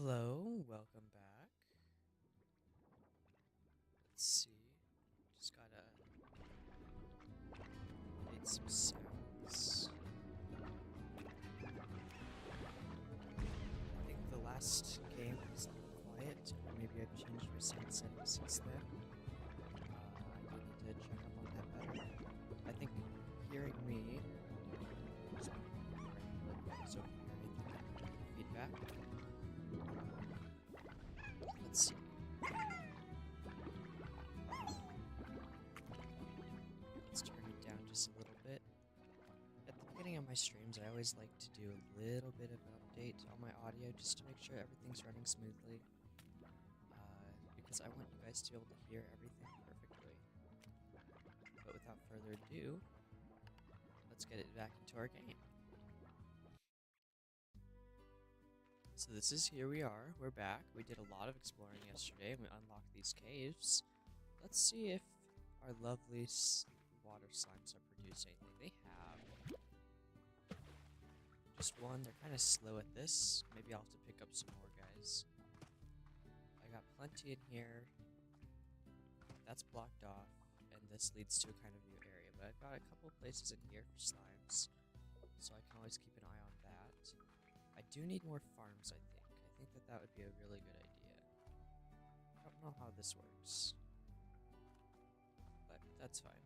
Hello, welcome back. Let's see. Just gotta make some sounds. I think the last game was a little quiet, or maybe I've changed my sound settings since then. I need to check up on that better. I think hearing me so feedback. Let's see. Let's turn it down just a little bit. At the beginning of my streams, I always like to do a little bit of an update on my audio just to make sure everything's running smoothly. Because I want you guys to be able to hear everything perfectly. But without further ado, let's get it back into our game. So this is here we are, we're back. We did a lot of exploring yesterday and we unlocked these caves. Let's see if our lovely water slimes are producing anything. They have. Just one, they're kind of slow at this. Maybe I'll have to pick up some more guys. I got plenty in here. That's blocked off, and this leads to a kind of new area. But I've got a couple places in here for slimes, so I can always keep an eye on that. I do need more farms, I think. I think that would be a really good idea. I don't know how this works, but that's fine.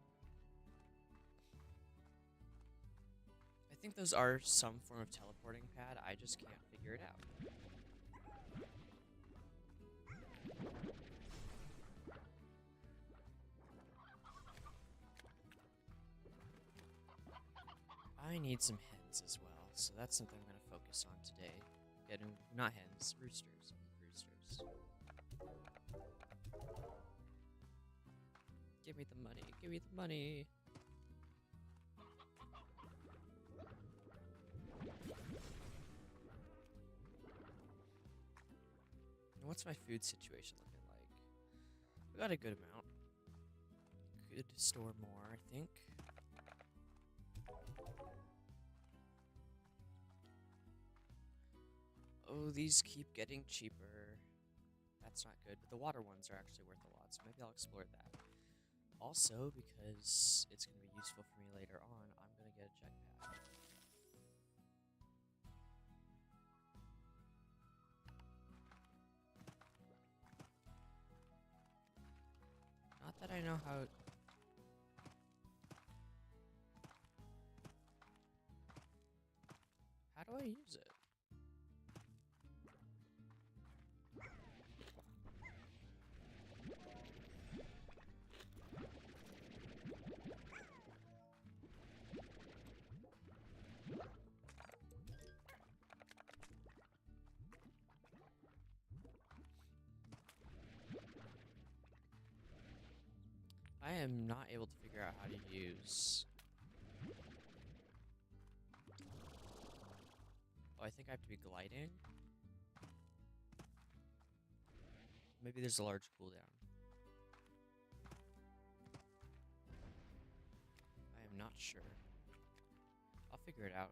I think those are some form of teleporting pad, I just can't figure it out. I need some hens as well, so that's something I'm going to focus on today. Getting, not hens, roosters. Roosters. Give me the money, give me the money! And what's my food situation looking like? We got a good amount. Could store more, I think. Oh, these keep getting cheaper. That's not good, but the water ones are actually worth a lot, so maybe I'll explore that. Also, because it's going to be useful for me later on, I'm going to get a jetpack. Not that I know how... How do I use it? I am not able to figure out how to use... Oh, I think I have to be gliding? Maybe there's a large cooldown. I am not sure. I'll figure it out.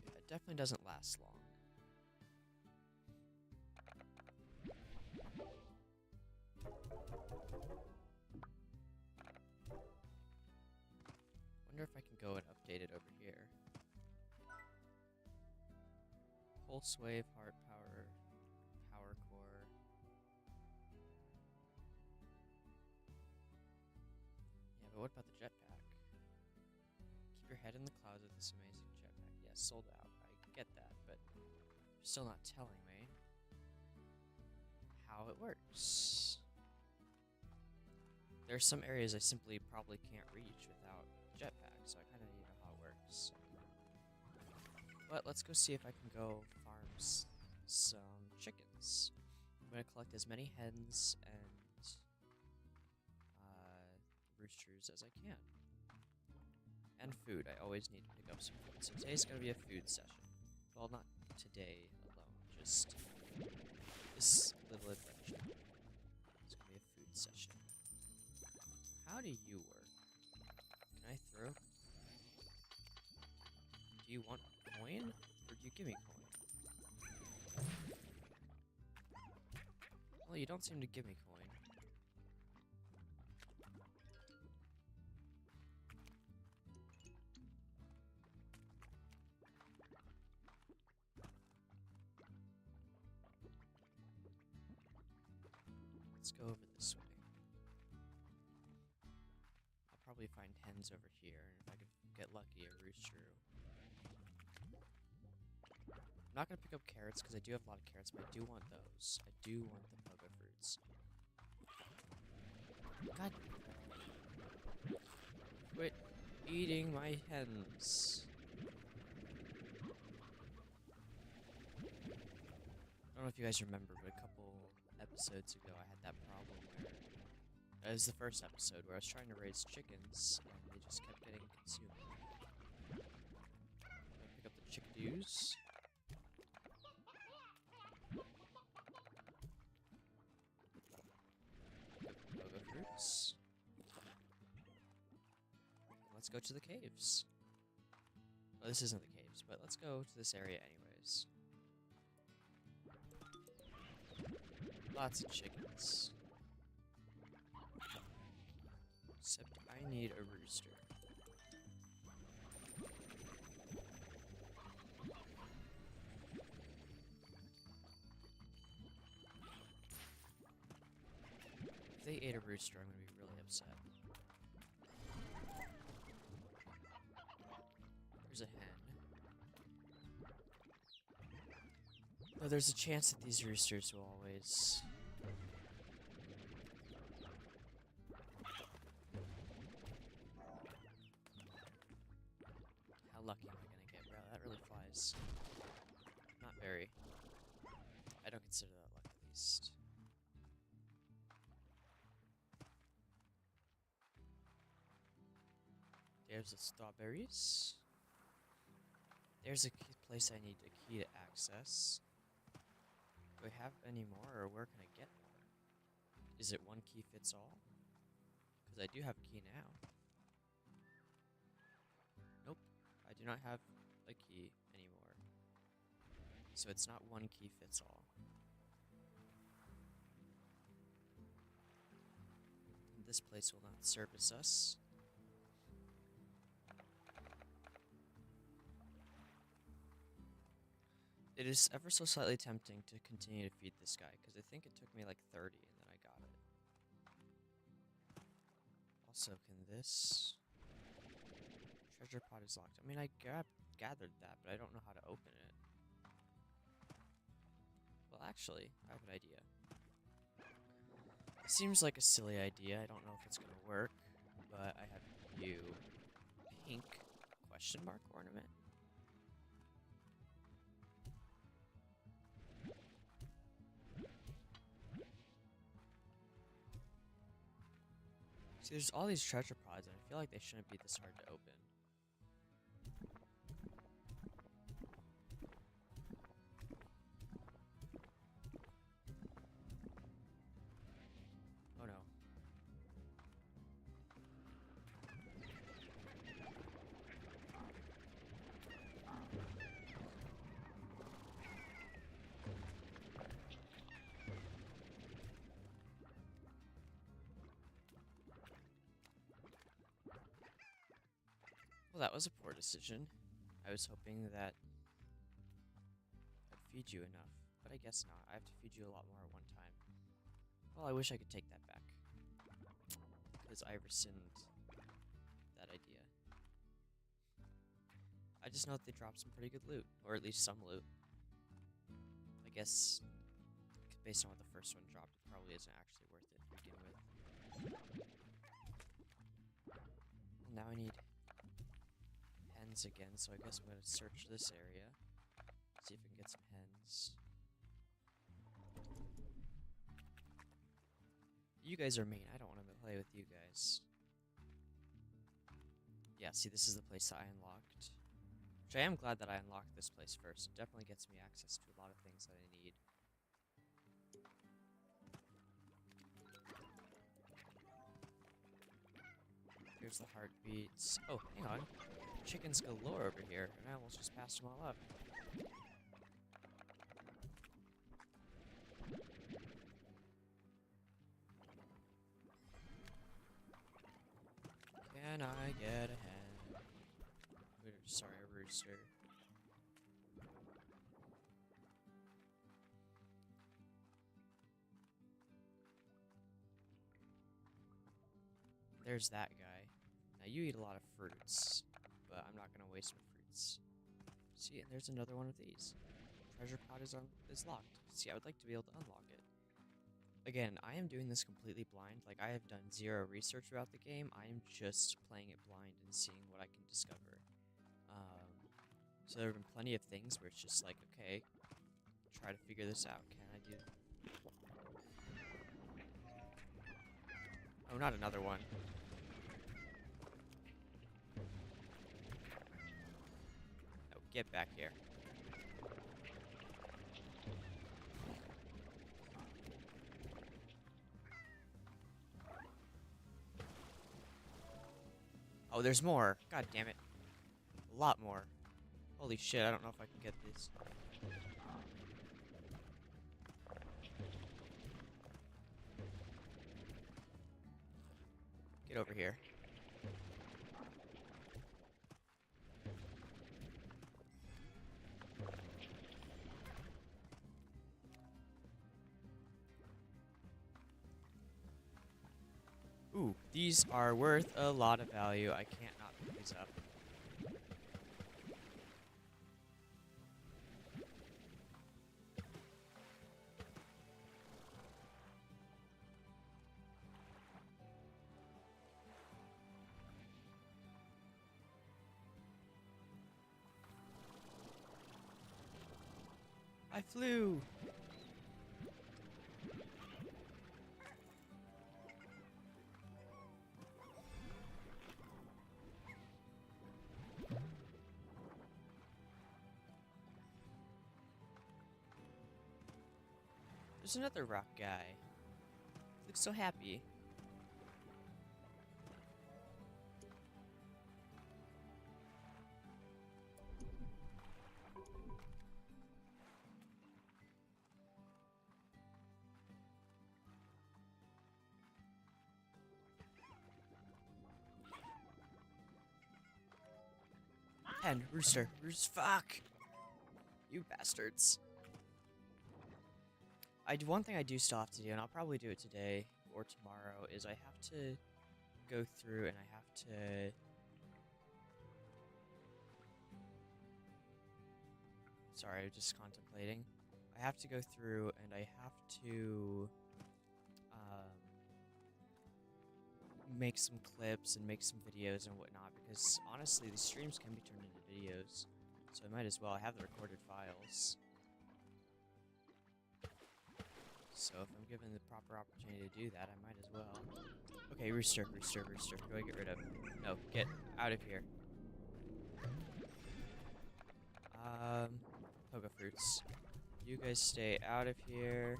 Yeah, it definitely doesn't last long. Wonder if I can go and update it over here. Pulse wave, heart power, power core. Yeah, but what about the jetpack? Keep your head in the clouds with this amazing jetpack. Yes, sold out. I get that, but you're still not telling me how it works. There are some areas I simply probably can't reach without jetpack, so I kind of need to know how it works. But let's go see if I can go farm some chickens. I'm going to collect as many hens and roosters as I can. And food. I always need to pick up some food. So today's going to be a food session. Well, not today alone, just this little adventure. It's going to be a food session. How do you work? Can I throw? Do you want coin? Or do you give me coin? Well, you don't seem to give me coin. Let's go over this way. I'll probably find hens over here, and if I can get lucky, a rooster. I'm not gonna pick up carrots because I do have a lot of carrots, but I do want those. I do want the pogo fruits. God. Quit eating my hens. I don't know if you guys remember, but a couple episodes ago I had that problem where it was the first episode where I was trying to raise chickens and they just kept getting consumed. I pick up the chickadees. Pogo fruits. Let's go to the caves. Well, this isn't the caves, but let's go to this area anyways. Lots of chickens. Except I need a rooster. If they ate a rooster, I'm gonna be really upset. There's a hen. Though there's a chance that these roosters will always... How lucky am I gonna get, bro? That really flies. Not very. I don't consider that luck, at least. There's the strawberries. There's a place I need a key to access. Do I have any more, or where can I get more? Is it one key fits all? Because I do have a key now. Nope, I do not have a key anymore. So it's not one key fits all. And this place will not service us. It is ever so slightly tempting to continue to feed this guy, because I think it took me like 30 and then I got it. Also, can this... Treasure pot is locked. I mean, I gathered that, but I don't know how to open it. Well, actually, I have an idea. It seems like a silly idea. I don't know if it's going to work, but I have a new pink question mark ornament. See, there's all these treasure pods, and I feel like they shouldn't be this hard to open. Oh no. Well, that was a poor decision. I was hoping that I'd feed you enough, but I guess not. I have to feed you a lot more at one time. Well, I wish I could take that back, because I rescind that idea. I just know that they dropped some pretty good loot, or at least some loot. I guess, based on what the first one dropped, it probably isn't actually worth it to begin with. Well, now I need hens again, so I guess I'm gonna search this area, see if I can get some hens. You guys are mean. I don't want to play with you guys. Yeah, see, this is the place that I unlocked. Which I am glad that I unlocked this place first. It definitely gets me access to a lot of things that I need. Here's the heartbeats. Oh, hang on. Chickens galore over here, and I almost just passed them all up. Can I get a hen? Sorry, a rooster. There's that guy. Now you eat a lot of fruits, but I'm not gonna waste my fruits. See, and there's another one of these. Treasure pot is locked. See, I would like to be able to unlock it. Again, I am doing this completely blind. Like, I have done zero research about the game. I am just playing it blind and seeing what I can discover. So there have been plenty of things where it's just like, okay, try to figure this out. Can I do... Oh, not another one. Oh, get back here. Oh, there's more. God damn it. A lot more. Holy shit, I don't know if I can get this. Get over here. Ooh, these are worth a lot of value. I can't not pick these up. I flew! There's another rock guy. He looks so happy. Hen, rooster, fuck! You bastards. One thing I do still have to do, and I'll probably do it today or tomorrow, is I have to go through and I have to... Sorry, I'm just contemplating. I have to go through and I have to make some clips and make some videos and whatnot, because honestly, these streams can be turned into videos, so I might as well. I have the recorded files. So if I'm given the proper opportunity to do that, I might as well. Okay, rooster. Who do I get rid of? No, get out of here. Pogo fruits. You guys stay out of here.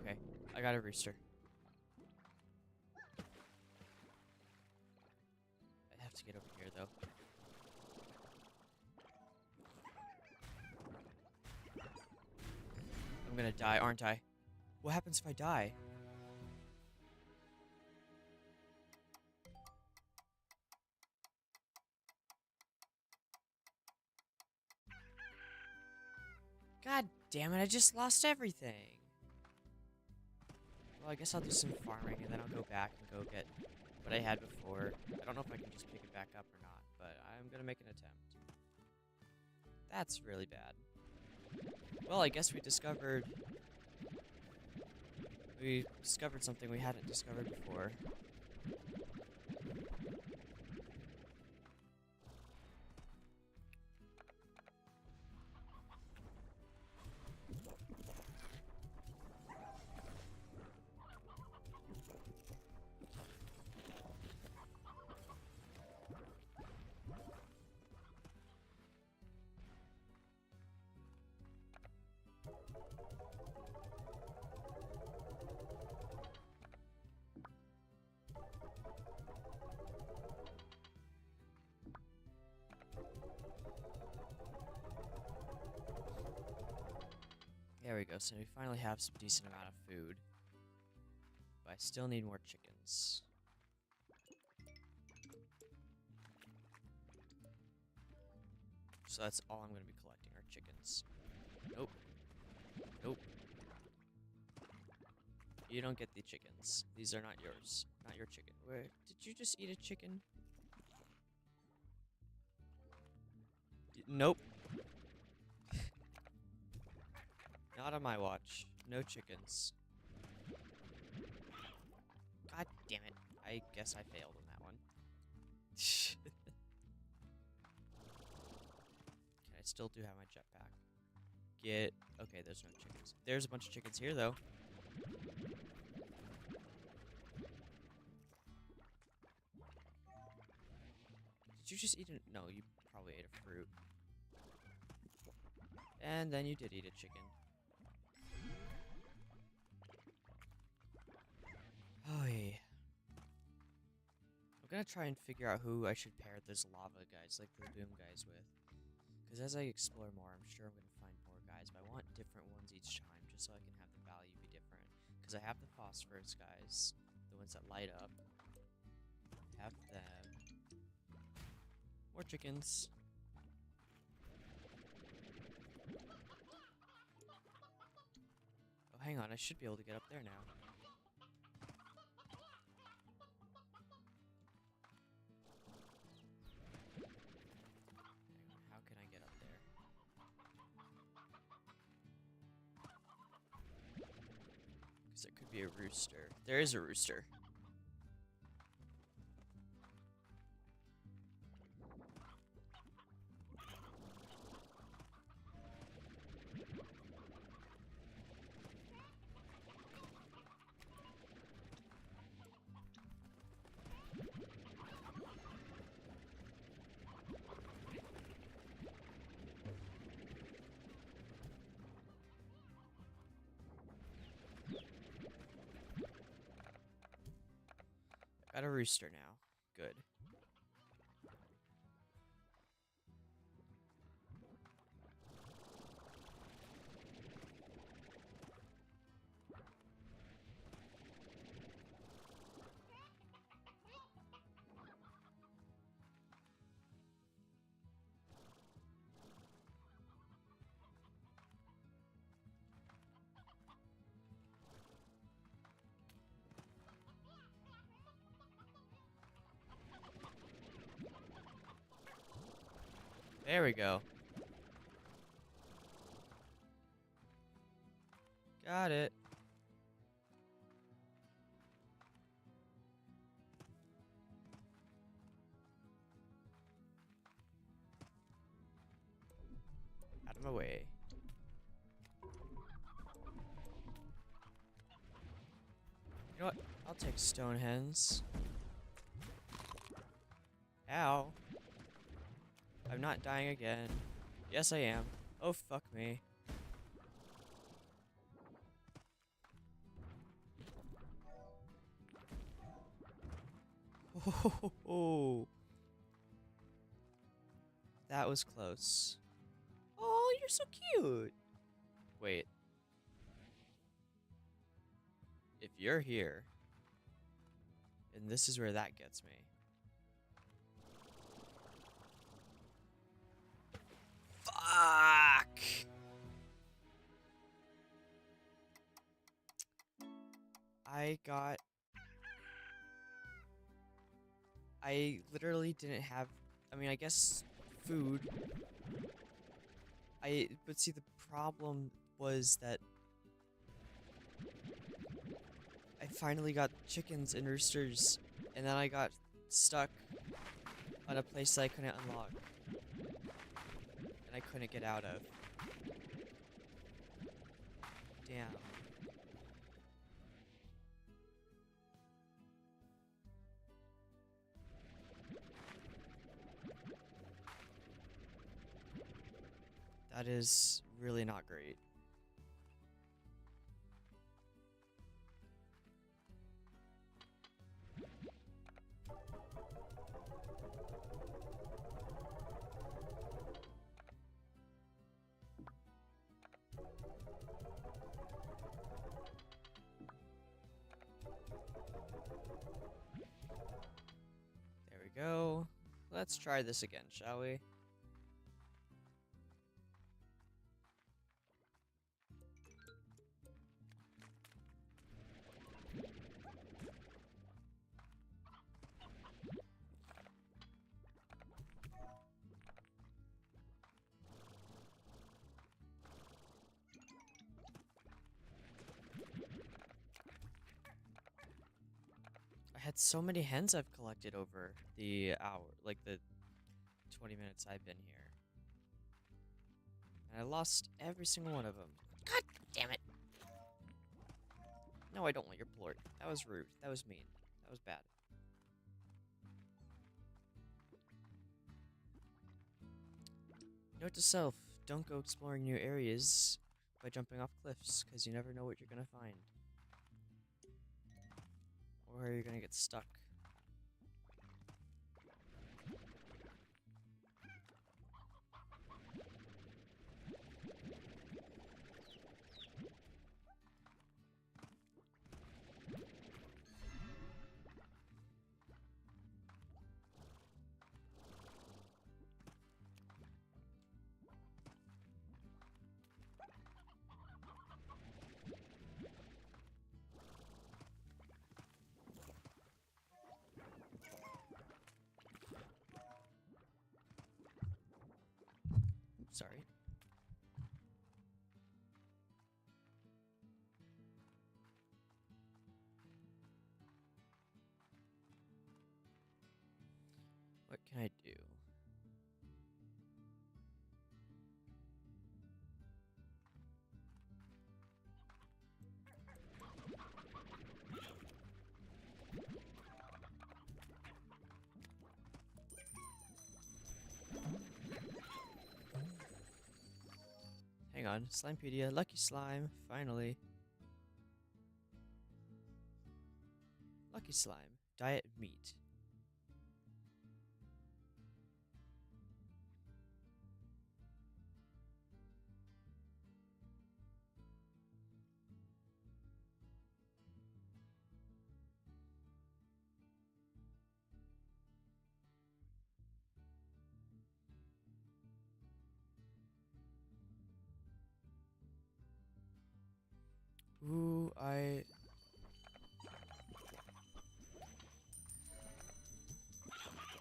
Okay, I got a rooster. I have to get over here, though. I'm gonna die, aren't I? What happens if I die? God damn it, I just lost everything. Well, I guess I'll do some farming, and then I'll go back and go get what I had before. I don't know if I can just pick it back up or not, but I'm gonna make an attempt. That's really bad. Well, I guess we discovered something we hadn't discovered before. There we go. So we finally have some decent amount of food. But I still need more chickens. So that's all I'm going to be collecting are chickens. Nope. Nope. You don't get the chickens. These are not yours. Not your chicken. Where did you just eat a chicken? Nope. Not on my watch. No chickens. God damn it. I guess I failed on that one. Okay, I still do have my jetpack. Okay, there's no chickens. There's a bunch of chickens here, though. Did you just eat a... No, you probably ate a fruit. And then you did eat a chicken. Oh, yeah. I'm gonna try and figure out who I should pair those lava guys, like the boom guys, with. Because as I explore more, I'm sure I'm gonna find more guys, but I want different ones each time, just so I can have the value be different. Because I have the phosphorus guys, the ones that light up. I have them. More chickens. Oh, hang on, I should be able to get up there now. How can I get up there? Because there could be a rooster. There is a rooster. Got a rooster now. Good. There we go. Got it. Out of my way. You know what? I'll take stone hens. Ow. I'm not dying again. Yes, I am. Oh, fuck me. Oh, that was close. Oh, you're so cute. Wait. If you're here, and this is where that gets me. Fuck! I literally didn't have, I mean, I guess food. But see, the problem was that I finally got chickens and roosters, and then I got stuck on a place that I couldn't unlock. And I couldn't get out of. Damn. That is really not great. There we go. Let's try this again, shall we? I had so many hens I've collected over the hour, like the 20 minutes I've been here. And I lost every single one of them. God damn it! No, I don't want your plort. That was rude. That was mean. That was bad. Note to self, don't go exploring new areas by jumping off cliffs, because you never know what you're gonna find. Or you're gonna get stuck. Sorry. What can I do? Hang on, Slimepedia, Lucky Slime, finally. Lucky Slime, diet meat. Ooh,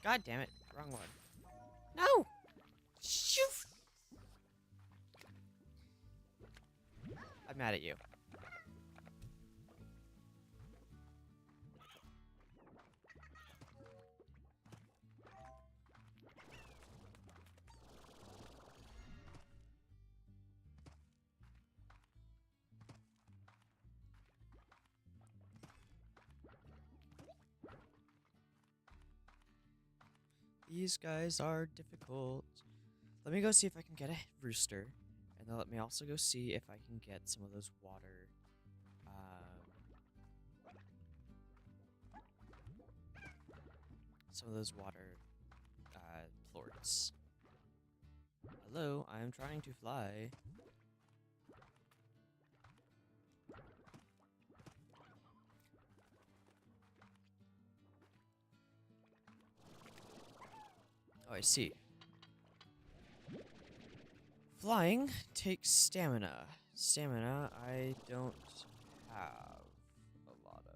God damn it, wrong one. No! Shoot! I'm mad at you. These guys are difficult. Let me go see if I can get a rooster, and then let me also go see if I can get some of those water, plorts. Hello, I am trying to fly. Oh, I see. Flying takes stamina. Stamina I don't have a lot of.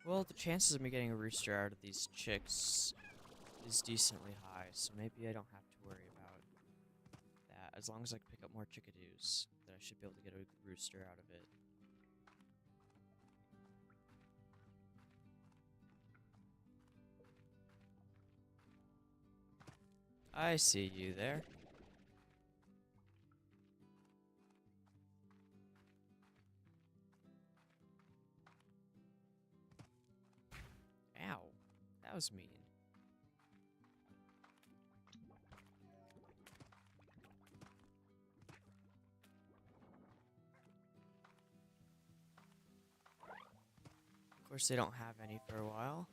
Well, the chances of me getting a rooster out of these chicks is decently high, so maybe I don't have to worry about that. As long as I can pick up more chickadoos, then I should be able to get a rooster out of it. I see you there. Ow. That was mean. Of course, they don't have any for a while.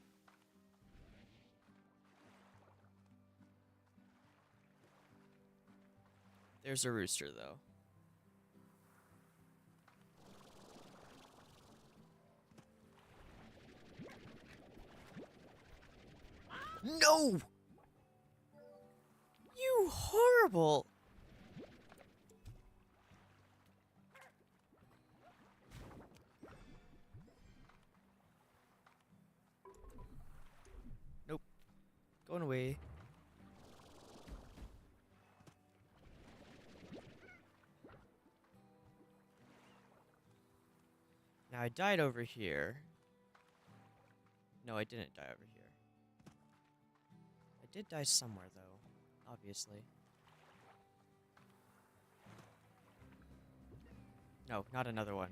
There's a rooster, though. No! You horrible! Nope. Going away. Now, I died over here. No, I didn't die over here. I did die somewhere, though. Obviously. No, not another one.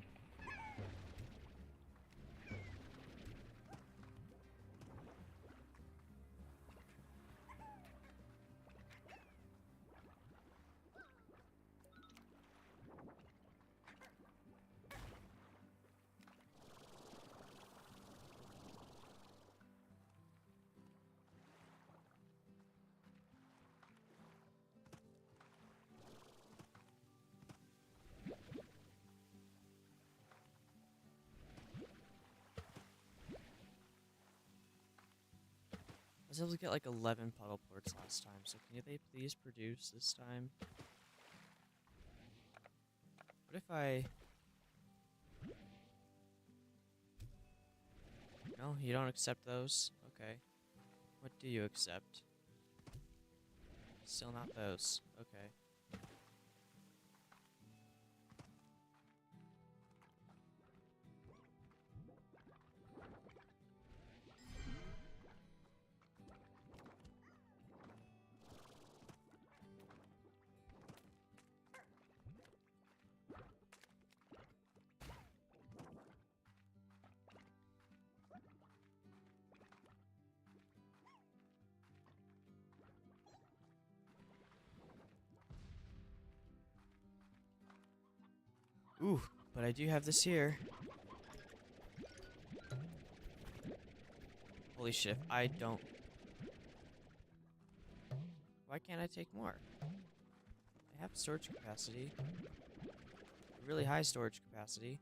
I was able to get like 11 puddle ports last time, so can they please produce this time? What if I... No, you don't accept those? Okay. What do you accept? Still not those. Okay. Ooh, but I do have this here. Holy shit, if I don't... Why can't I take more? I have storage capacity. Really high storage capacity.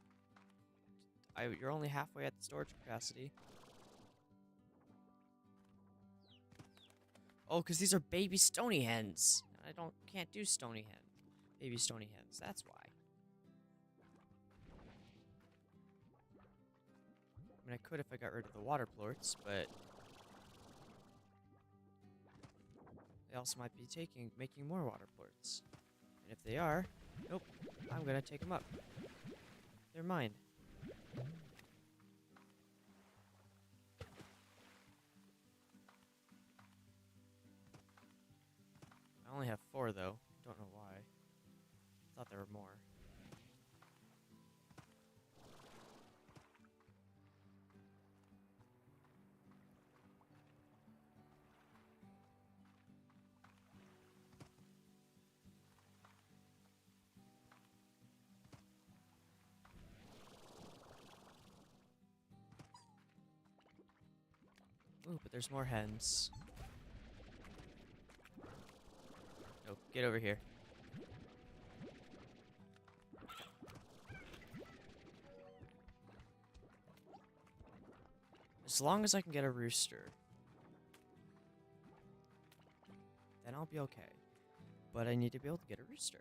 You're only halfway at the storage capacity. Oh, because these are baby stony hens. I can't do stony hen. Baby stony hens, that's why. I mean, I could if I got rid of the water plorts, but they also might be making more water plorts. And if they are, nope, I'm gonna take them up. They're mine. I only have 4 though. Don't know why. Thought there were more. Ooh, but there's more hens. No, get over here. As long as I can get a rooster, then I'll be okay. But I need to be able to get a rooster.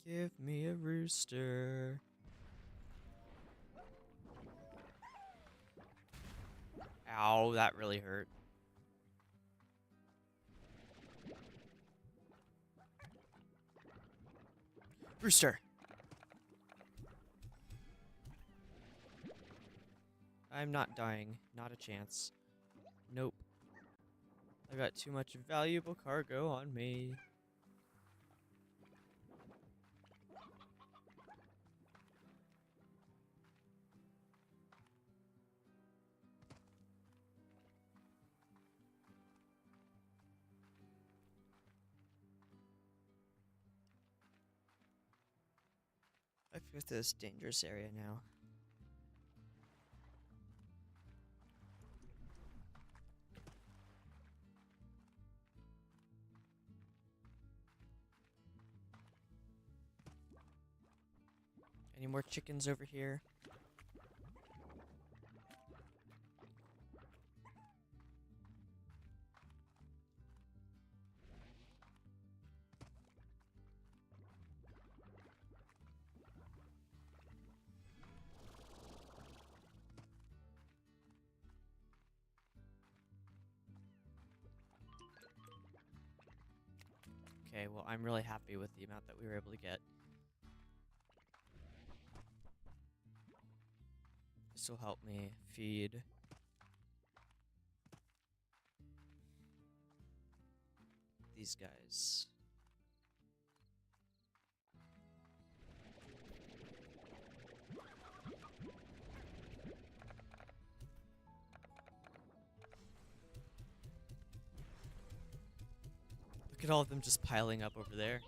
Give me a rooster. Ow, that really hurt. Rooster! I'm not dying. Not a chance. Nope. I got too much valuable cargo on me. I feel this dangerous area now. Any more chickens over here? Okay, well, I'm really happy with the amount that we were able to get. This will help me feed these guys. Look at all of them just piling up over there.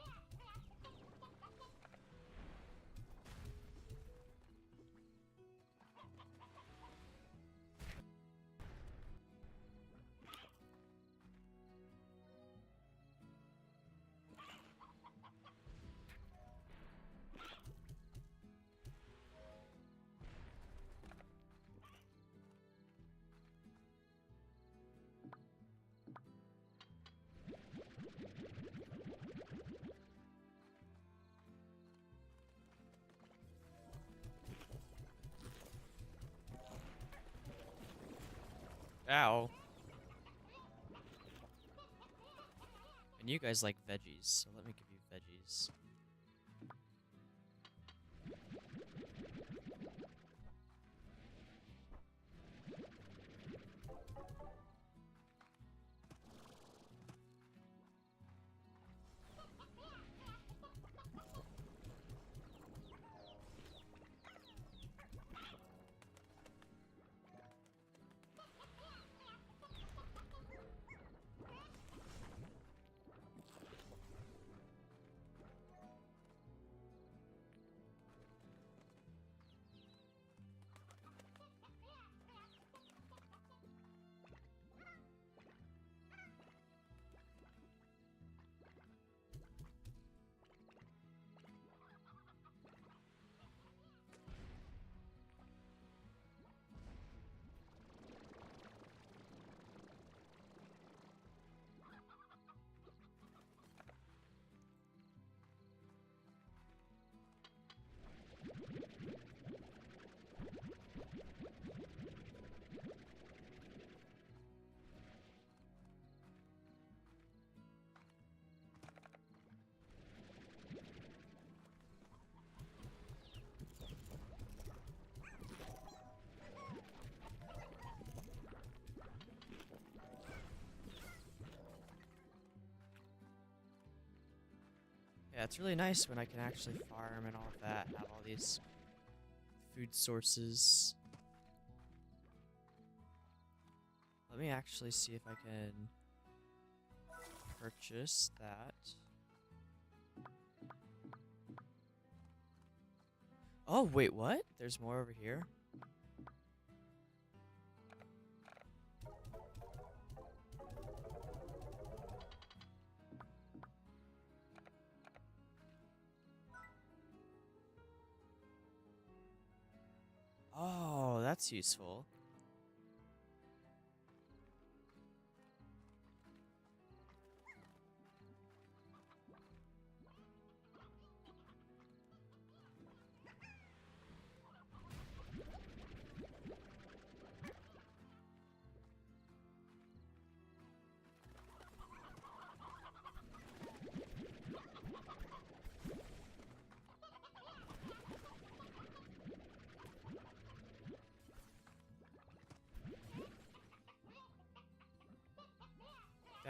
Ow. And you guys like veggies, so let me give you veggies. Yeah, it's really nice when I can actually farm and all of that, have all these food sources. Let me actually see if I can purchase that. Oh, wait, what? There's more over here? Oh, that's useful.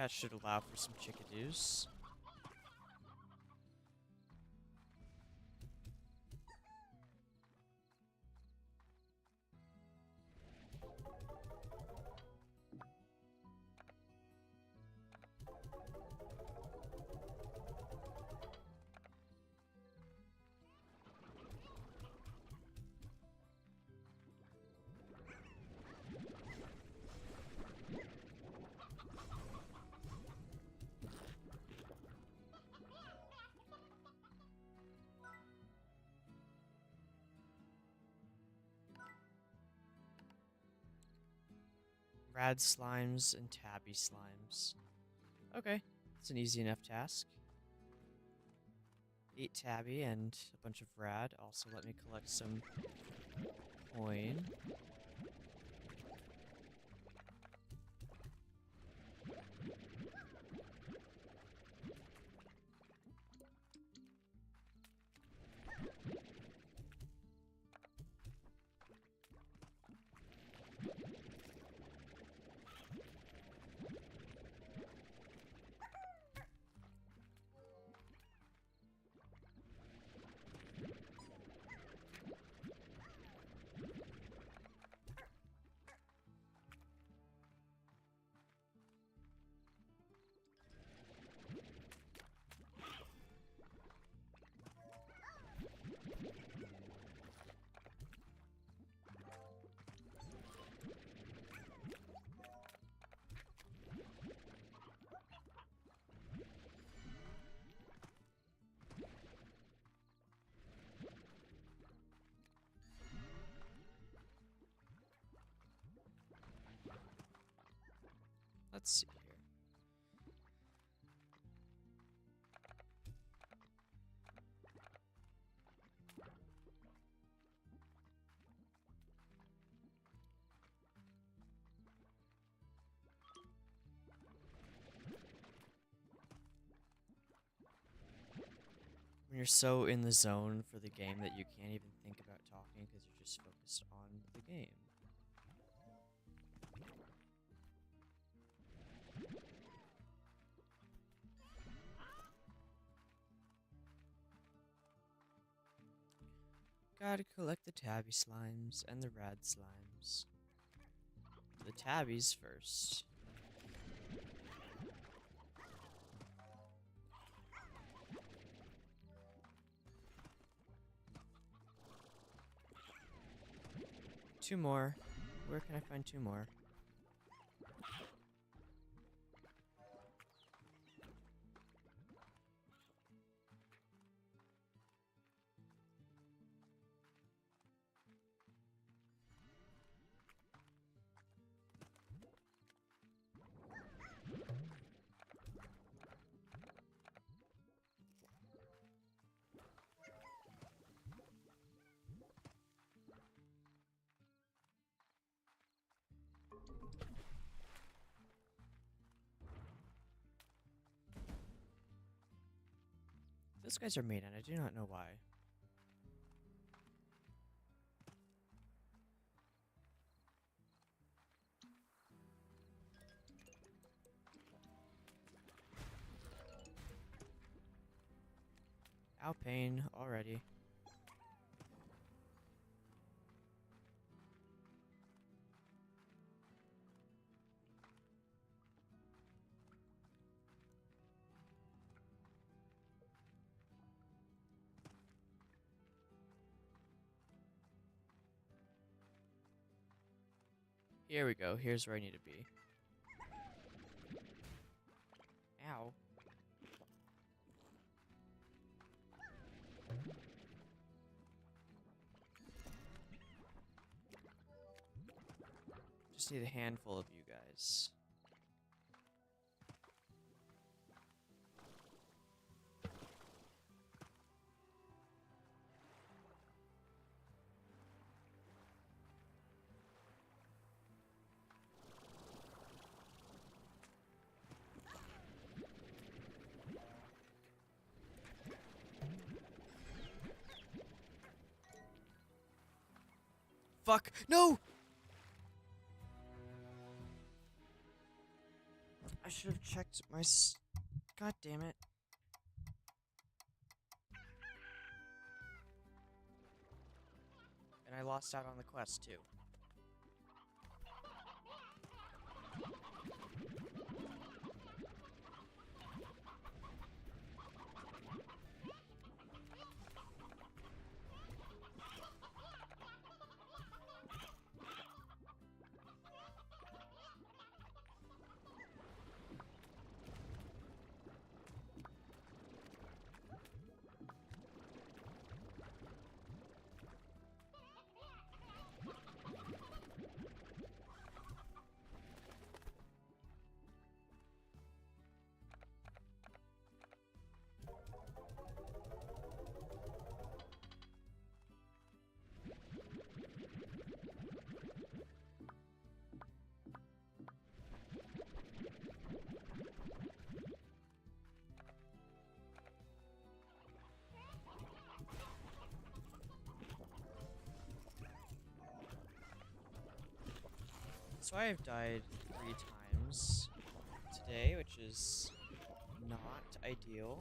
That should allow for some chickadoos. Rad slimes and tabby slimes. Okay, it's an easy enough task. 8 tabby and a bunch of rad. Also, let me collect some coin. Let's see here. When you're so in the zone for the game that you can't even think about talking because you're just focused on the game. Gotta collect the tabby slimes and the rad slimes. The tabbies first. Two more. Where can I find two more? Those guys are made, and I do not know why. Ow, pain already. Here we go. Here's where I need to be. Ow. Just need a handful of you guys. Fuck! No! I should have checked my God damn it. And I lost out on the quest, too. So I have died 3 times today, which is not ideal.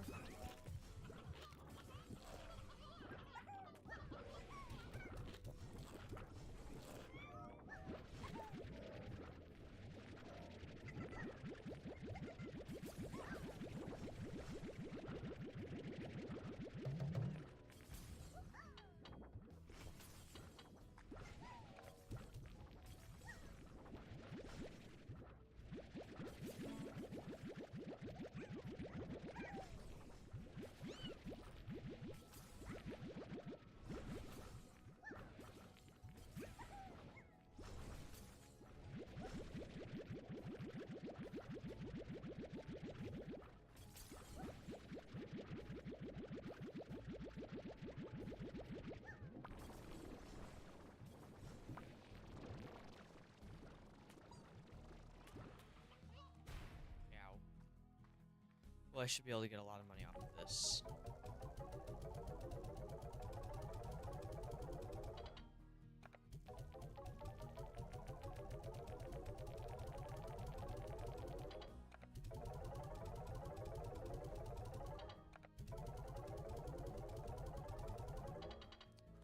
Well, I should be able to get a lot of money off of this.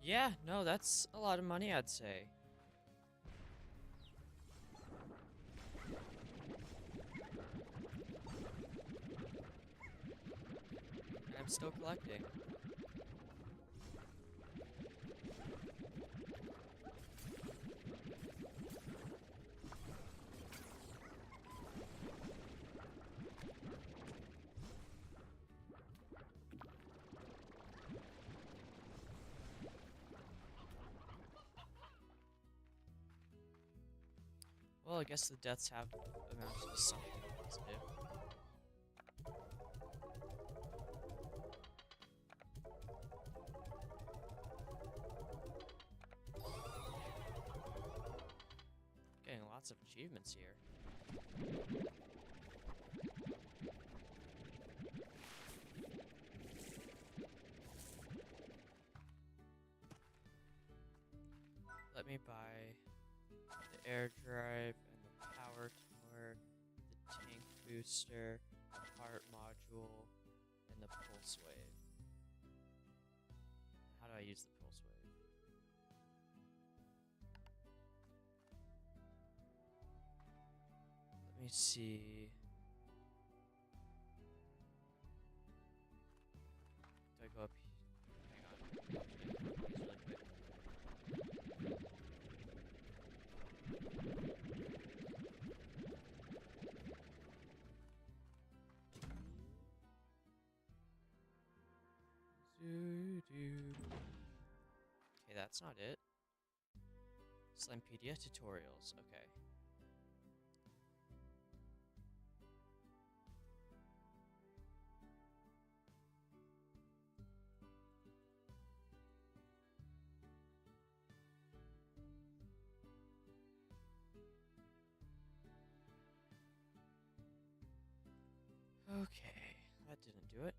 Yeah, no, that's a lot of money, I'd say. And I'm still collecting. Well, I guess the deaths have amounted to something positive. Getting lots of achievements here. Let me buy the air drive and the power tower, the tank booster, the heart module, and the pulse wave. How do I use the pulse wave? Let me see. Do I go up here? Hang on. These really quick. Okay, that's not it. Slimepedia tutorials, okay. Okay, that didn't do it.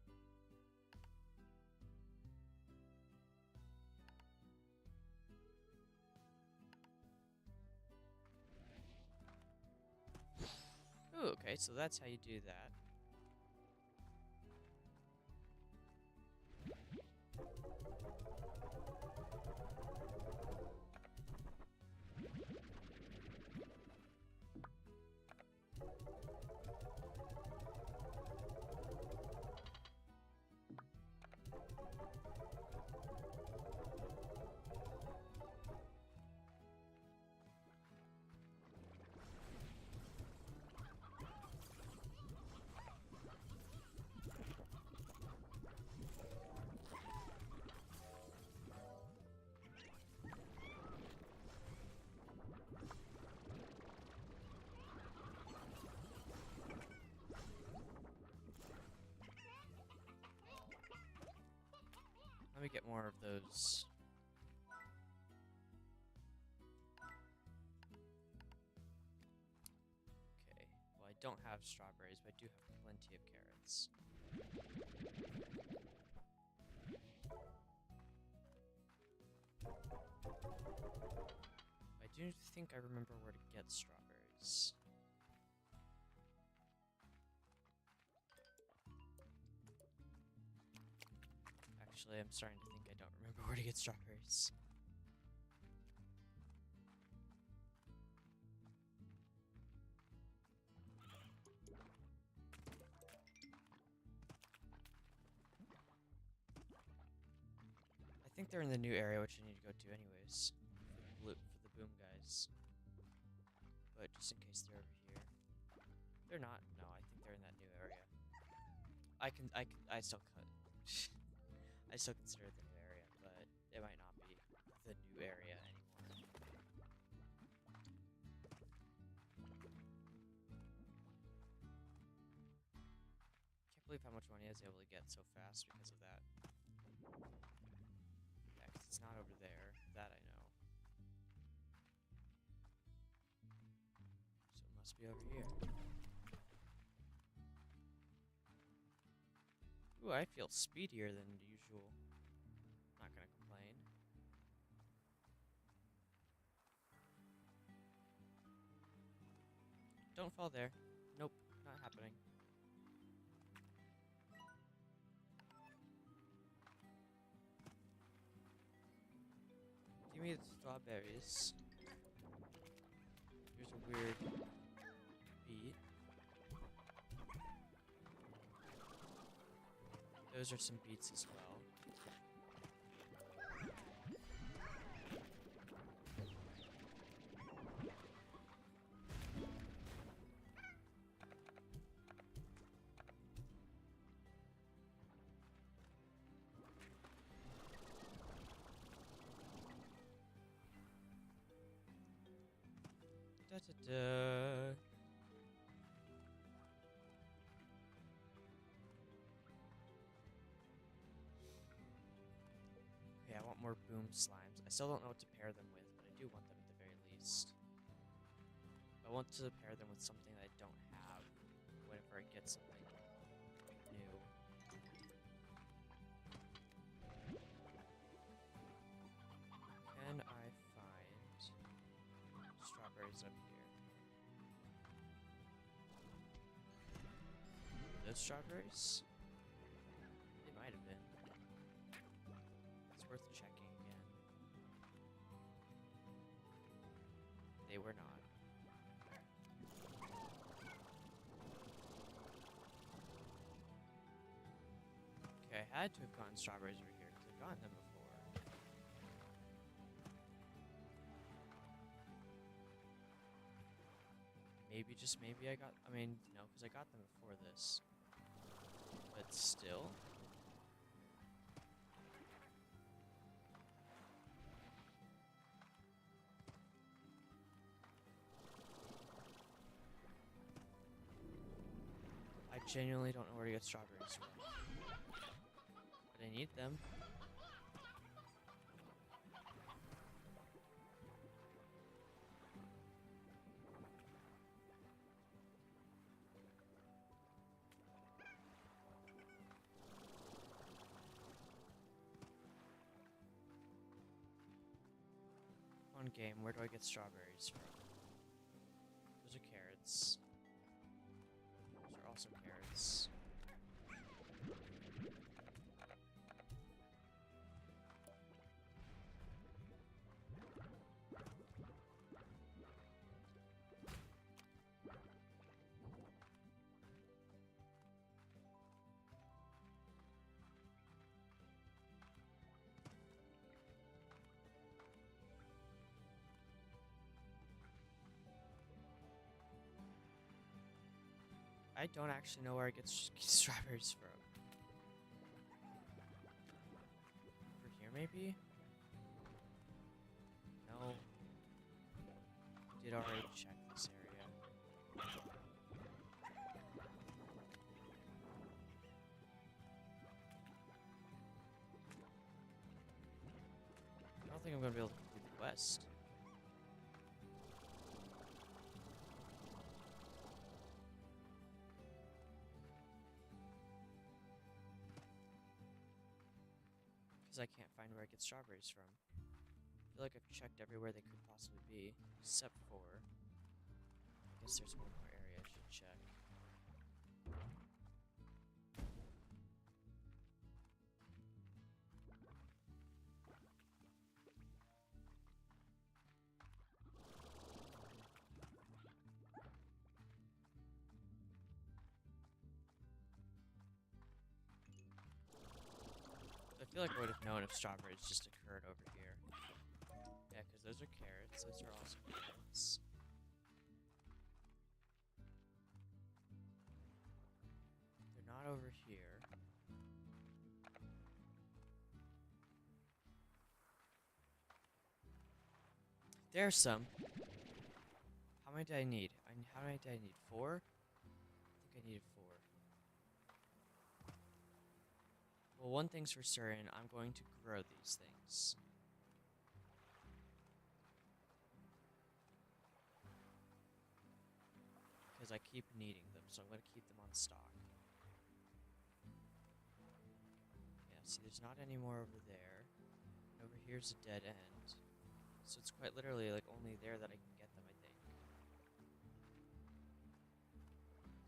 Ooh, okay. Okay, so that's how you do that. Let me get more of those. Okay, well I don't have strawberries, but I do have plenty of carrots. I do think I remember where to get strawberries. Actually, I'm starting to think I don't remember where to get strawberries. I think they're in the new area, which I need to go to anyways. For the boom guys. But just in case they're over here. They're not. No, I think they're in that new area. I still could. I still consider it the new area, but it might not be the new area anymore. Can't believe how much money I was able to get so fast because of that. Yeah, 'cause it's not over there. That I know. So it must be over here. Ooh, I feel speedier than usual. Not gonna complain. Don't fall there. Nope, not happening. Give me the strawberries. Here's a weird beet. Those are some beets as well. Da da da. Okay, I want more boom slimes. I still don't know what to pair them with, but I do want them at the very least. I want to pair them with something that I don't have whenever I get something new. Can I find strawberries up here? Are those strawberries? They might have been. It's worth checking again. They were not. Okay, I had to have gotten strawberries over here because I've gotten them before. Maybe, just maybe I mean, no, because I got them before this. But still. I genuinely don't know where to get strawberries from. But I need them. Fun game, where do I get strawberries from? Those are carrots. I don't actually know where I get strawberries from. Over here, maybe? No. Did already check this area. I don't think I'm gonna be able to complete the quest. Because I can't find where I get strawberries from. I feel like I've checked everywhere they could possibly be, except for... I guess there's one more area I should check. I feel like I would have known if strawberries just occurred over here. Yeah, because those are carrots. Those are also carrots. They're not over here. There's some. How many did I need? How many did I need? 4? I think I needed 4. Well, one thing's for certain, I'm going to grow these things. Because I keep needing them, so I'm going to keep them on stock. Yeah, see, there's not any more over there. And over here's a dead end. So it's quite literally, like, only there that I can get them, I think.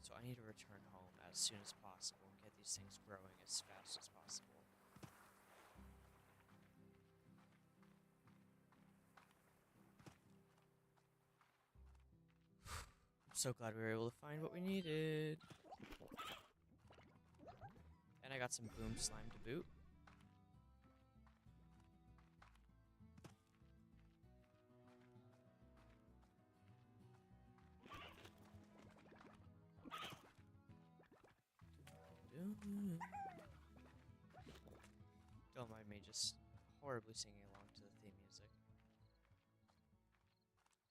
So I need to return home as soon as possible and get these things growing as fast as possible. I'm so glad we were able to find what we needed. And I got some boom slime to boot. Don't mind me just horribly singing along to the theme music.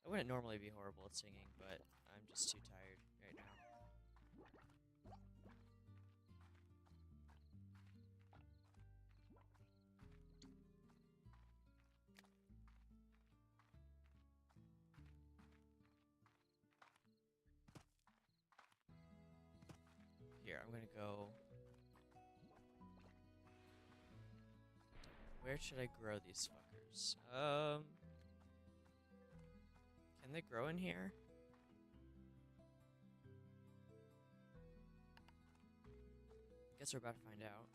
I wouldn't normally be horrible at singing, but I'm just too tired right now. Here, I'm gonna go... Where should I grow these fuckers? Can they grow in here? Guess we're about to find out.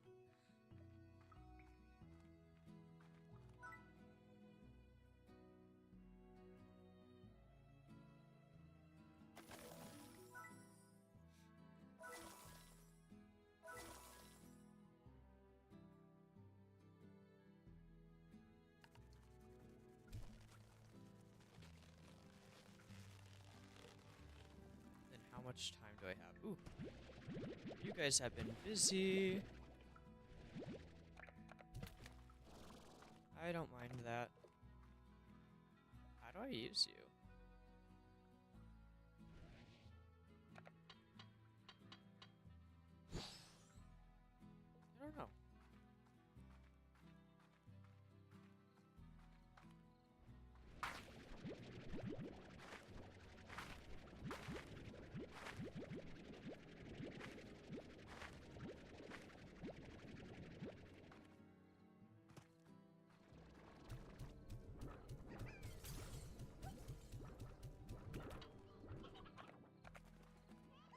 Then how much time do I have? Ooh. You guys have been busy. I don't mind that. How do I use you? I don't know.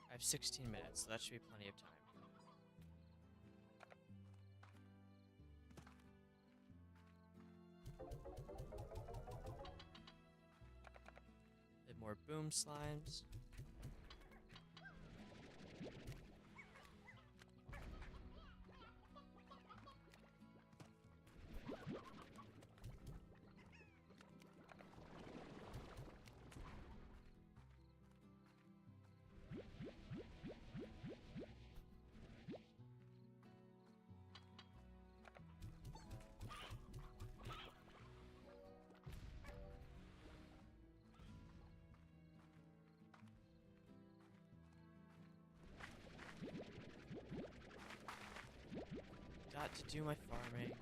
I have 16 minutes, so that should be plenty of time. Bit more boom slimes. forgot to do my farming.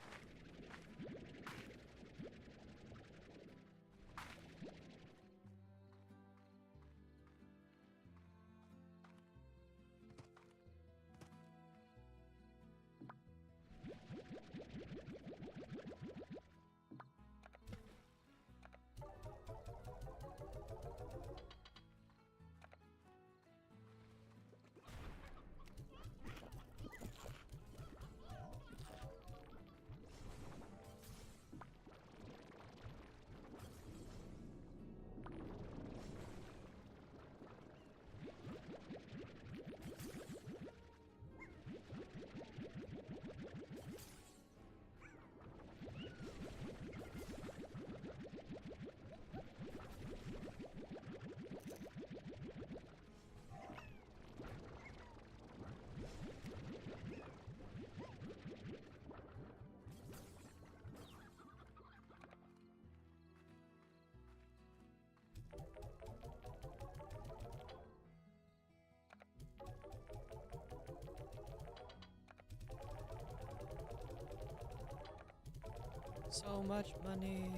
So much money.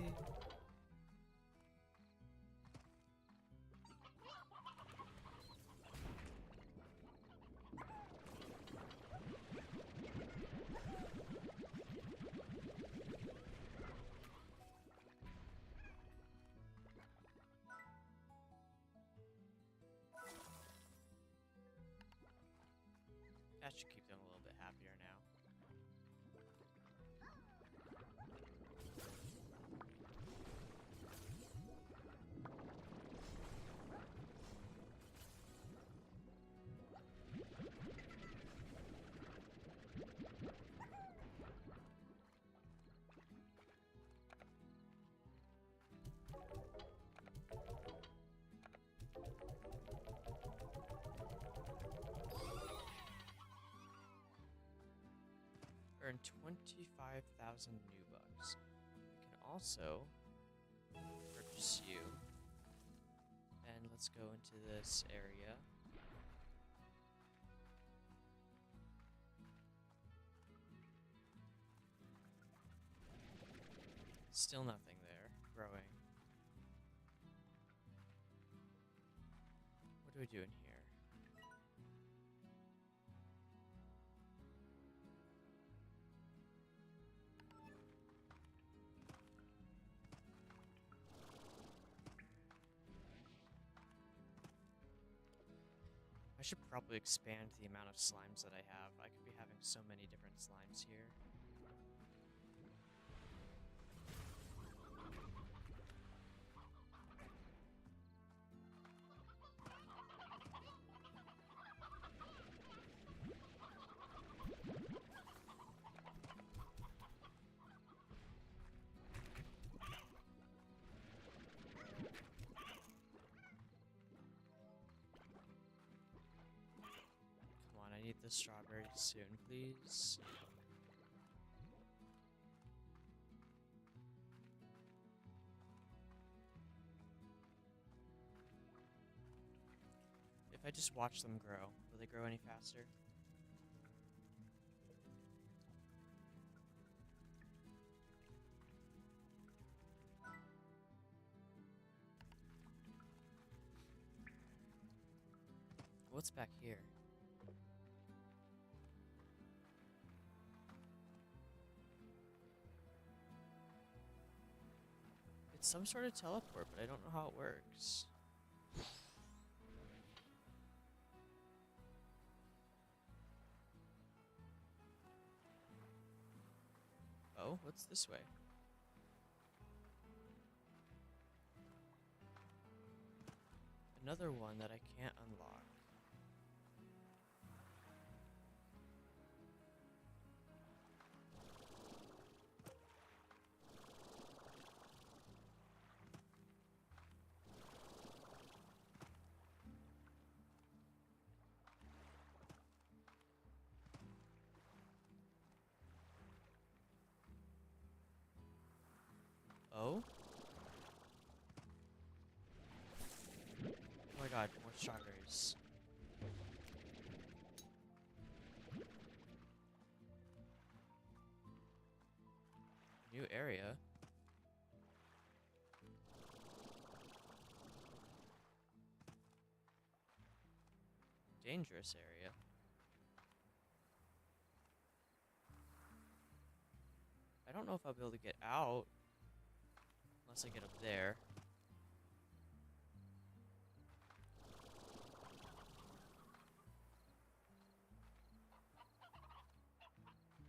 That should keep them a little bit happier now. Earn 25,000 new bucks. We can also purchase you. And let's go into this area. Still nothing there, growing. What do we do in here? I should probably expand the amount of slimes that I have. I could be having so many different slimes here. Come on, I need the strawberry soon, please. If I just watch them grow, will they grow any faster? What's back here? It's some sort of teleport, but I don't know how it works. Oh, what's this way? Another one that I can't unlock. Oh? Oh my god, more strawberries. new area. Dangerous area. I don't know if I'll be able to get out unless I get up there.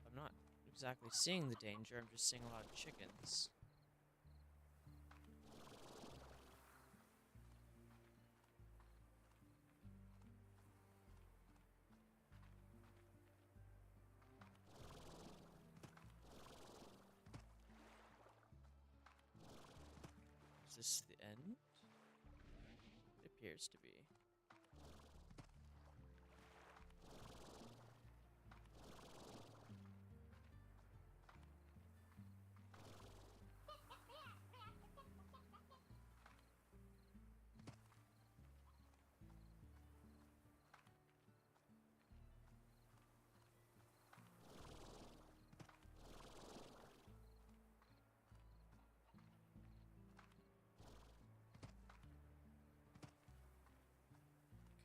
I'm not exactly seeing the danger, I'm just seeing a lot of chickens. Is this the end? It appears to be.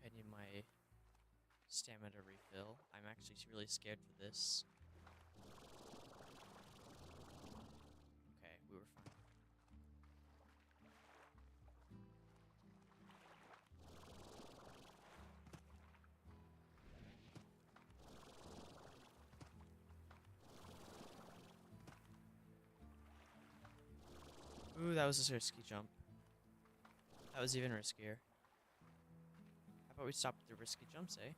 I need my stamina refill. I'm actually really scared for this. Okay, we were fine. Ooh, that was a risky jump. That was even riskier. How about we stop with the risky jumps, eh?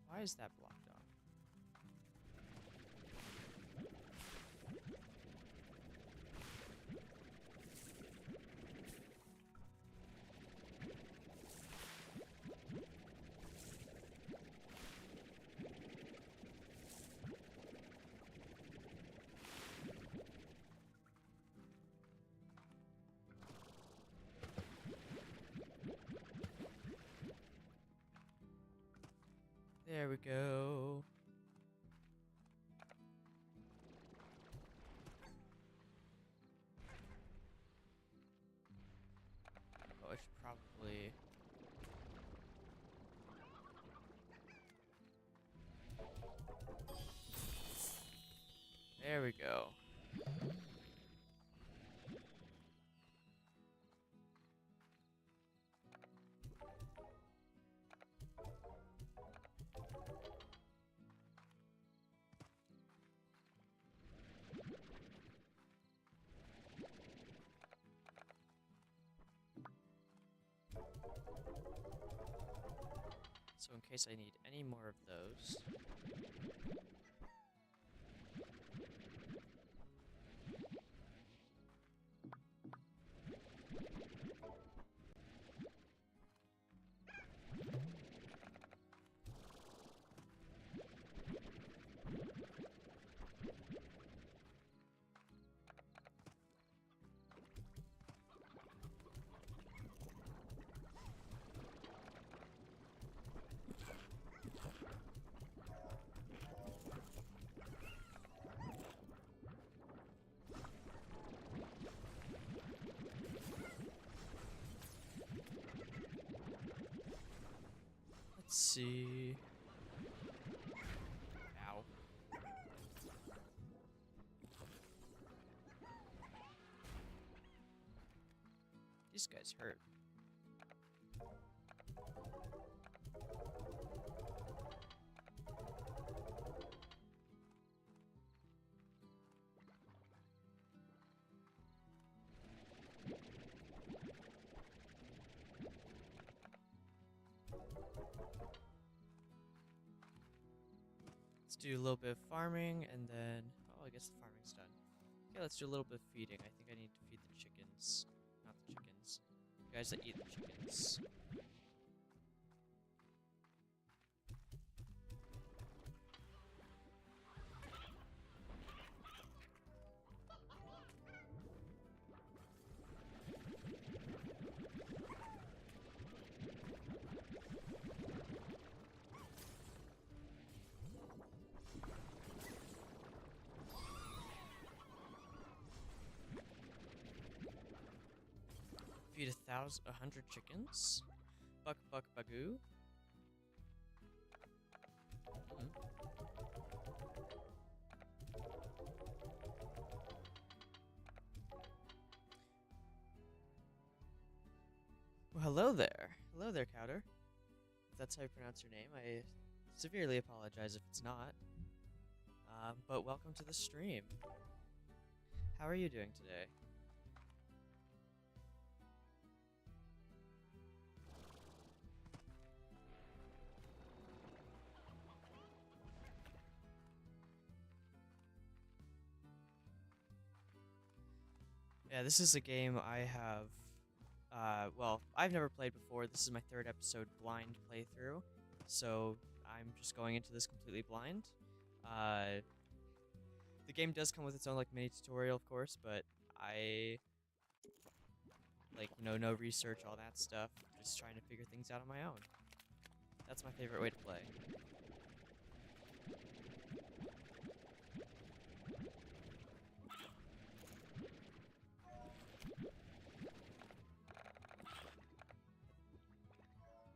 Why is that blocked off? There we go. Oh, I should probably... There we go. So in case I need any more of those... Let's see... Ow. These guys hurt. Let's do a little bit of farming, and then... Oh, I guess the farming's done. Okay, let's do a little bit of feeding. I think I need to feed the chickens. Not the chickens. The guys that eat the chickens. 100 chickens. Buck buck bagoo. Hmm. Well, hello there. Hello there, Cowder. If that's how you pronounce your name, I severely apologize if it's not. But welcome to the stream. How are you doing today? Yeah, this is a game I have, well, I've never played before. This is my 3rd episode blind playthrough, so I'm just going into this completely blind. The game does come with its own, like, mini tutorial, of course, but I, like, no research, all that stuff, just trying to figure things out on my own. That's my favorite way to play.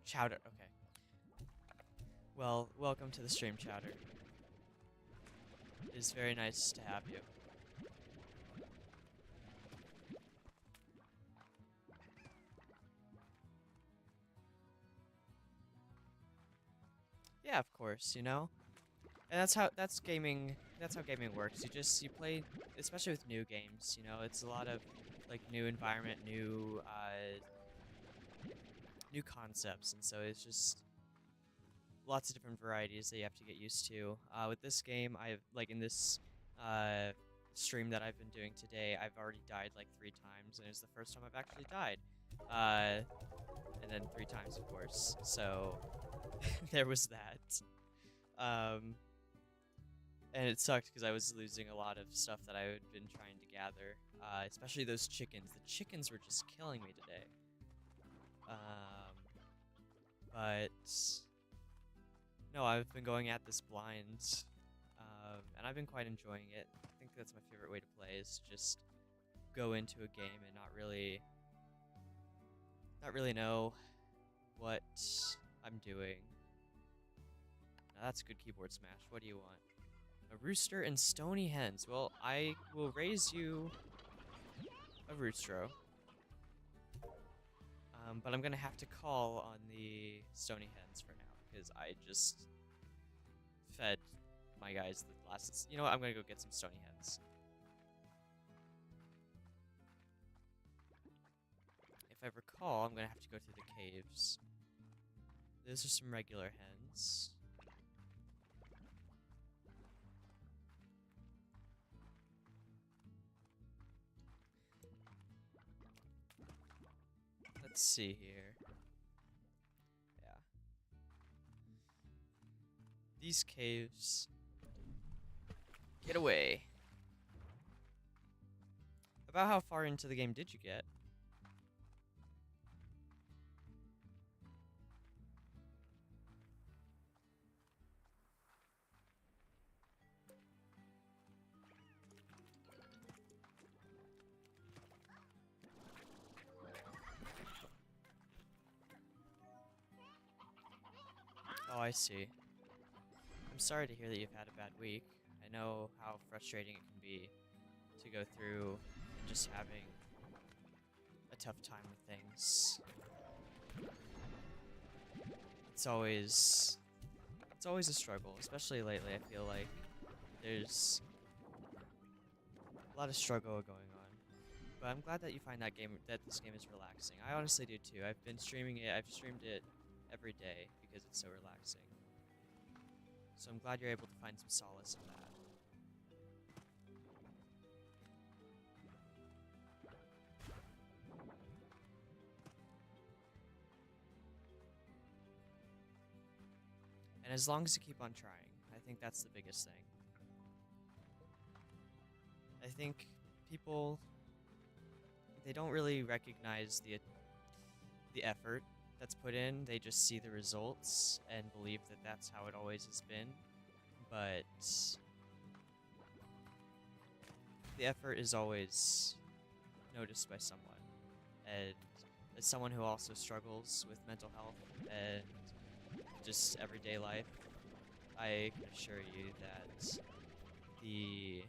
Chowder, okay. Well, welcome to the stream, Chowder. It is very nice to have you. Yeah, of course, you know? And that's how gaming works. You play, especially with new games, you know, it's a lot of like new environment, new concepts, and so it's just lots of different varieties that you have to get used to. With this game, in this stream that I've been doing today, I've already died like 3 times, and it's the first time I've actually died. And then 3 times, of course. So there was that. And it sucked because I was losing a lot of stuff that I had been trying to gather, especially those chickens. The chickens were just killing me today. But no, I've been going at this blind, and I've been quite enjoying it. I think that's my favorite way to play, is just go into a game and not really know what I'm doing. Now that's a good keyboard smash. What do you want? A rooster and stony hens. Well, I will raise you a roostro. But I'm gonna have to call on the stony hens for now, because I just fed my guys the last... You know what? I'm gonna go get some stony hens. If I recall, I'm gonna have to go through the caves. Those are some regular hens. Let's see here. Yeah. These caves. Get away. About how far into the game did you get? Oh, I see. I'm sorry to hear that you've had a bad week. I know how frustrating it can be to go through and just having a tough time with things. It's always a struggle, especially lately. I feel like there's a lot of struggle going on. But I'm glad that you find that this game is relaxing. I honestly do too. I've been streaming it. I've streamed it every day because it's so relaxing. So I'm glad you're able to find some solace in that. And as long as you keep on trying, I think that's the biggest thing. I think people, they don't really recognize the effort that's put in. They just see the results and believe that that's how it always has been. But the effort is always noticed by someone, and as someone who also struggles with mental health and just everyday life, I can assure you that the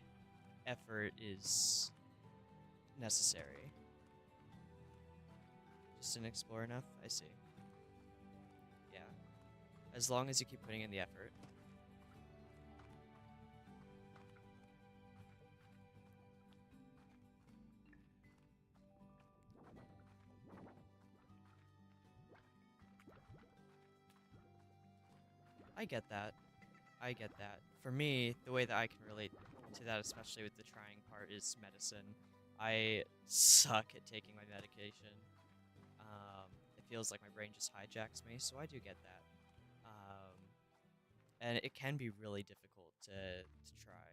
effort is necessary. Just didn't explore enough? I see. Yeah. As long as you keep putting in the effort. I get that. I get that. For me, the way that I can relate to that, especially with the trying part, is medicine. I suck at taking my medication. It feels like my brain just hijacks me, so I do get that. And it can be really difficult to try.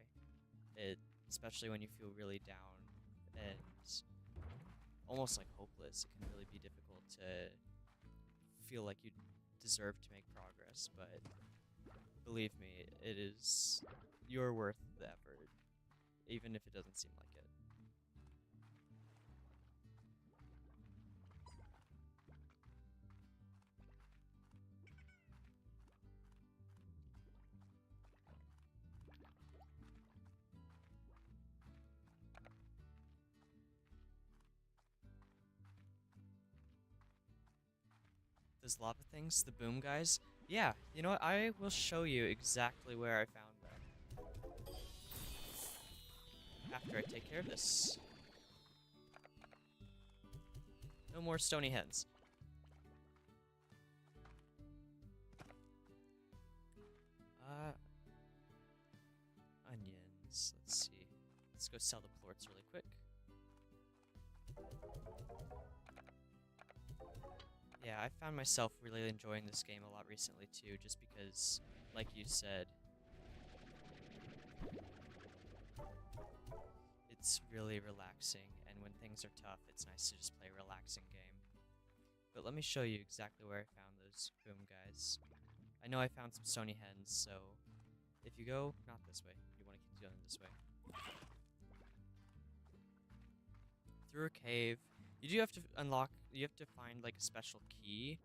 It, especially when you feel really down and almost like hopeless. It can really be difficult to feel like you deserve to make progress, but believe me, it is, you're worth the effort, even if it doesn't seem like it. Those lava things, the boom guys. Yeah, you know what? I will show you exactly where I found them after I take care of this. No more stony heads. Onions. Let's see. Let's go sell the plorts really quick. Yeah, I found myself really enjoying this game a lot recently too, just because, like you said, it's really relaxing, and when things are tough, it's nice to just play a relaxing game. But let me show you exactly where I found those boom guys. I know I found some stony hens, so if you go, not this way, you want to keep going this way. Through a cave, you do have to you have to find like a special key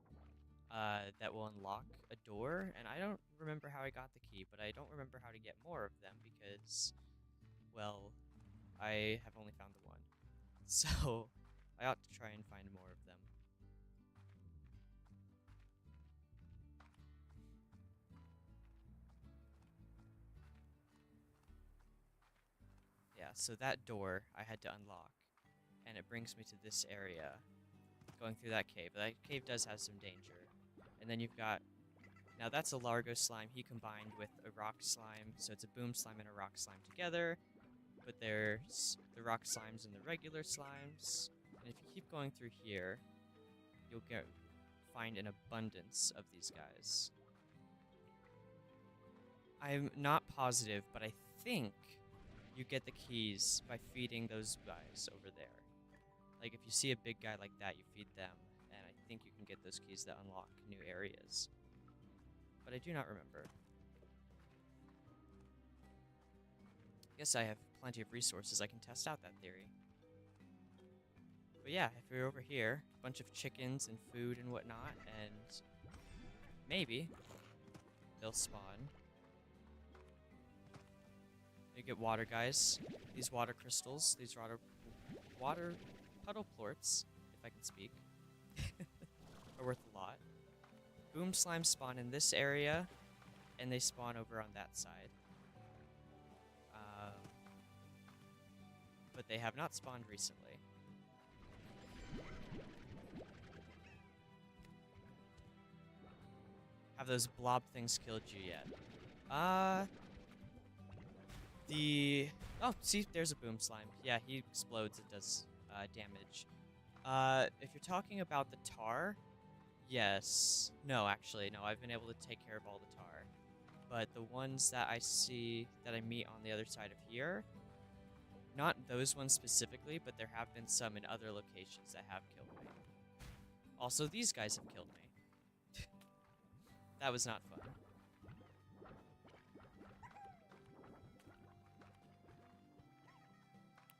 that will unlock a door, and I don't remember how I got the key, but I don't remember how to get more of them because, well, I have only found the one. So, I ought to try and find more of them. Yeah, so that door I had to unlock, and it brings me to this area, going through that cave. That cave does have some danger. And then you've got, now that's a Largo slime he combined with a rock slime, so it's a boom slime and a rock slime together. But there's the rock slimes and the regular slimes. And if you keep going through here, you'll find an abundance of these guys. I'm not positive, but I think you get the keys by feeding those guys over there. Like, if you see a big guy like that, you feed them, and I think you can get those keys that unlock new areas. But I do not remember. I guess I have plenty of resources I can test out that theory. But yeah, if you're over here, a bunch of chickens and food and whatnot, and maybe they'll spawn. You get water guys, these water crystals, these water puddle plorts, if I can speak, are worth a lot. Boom slimes spawn in this area, and they spawn over on that side. But they have not spawned recently. Have those blob things killed you yet? Oh, see, there's a boom slime. Yeah, he explodes, it does damage. If you're talking about the tar, yes. No, actually, no, I've been able to take care of all the tar. But the ones that I see, that I meet on the other side of here, not those ones specifically, but there have been some in other locations that have killed me. Also, these guys have killed me. That was not fun.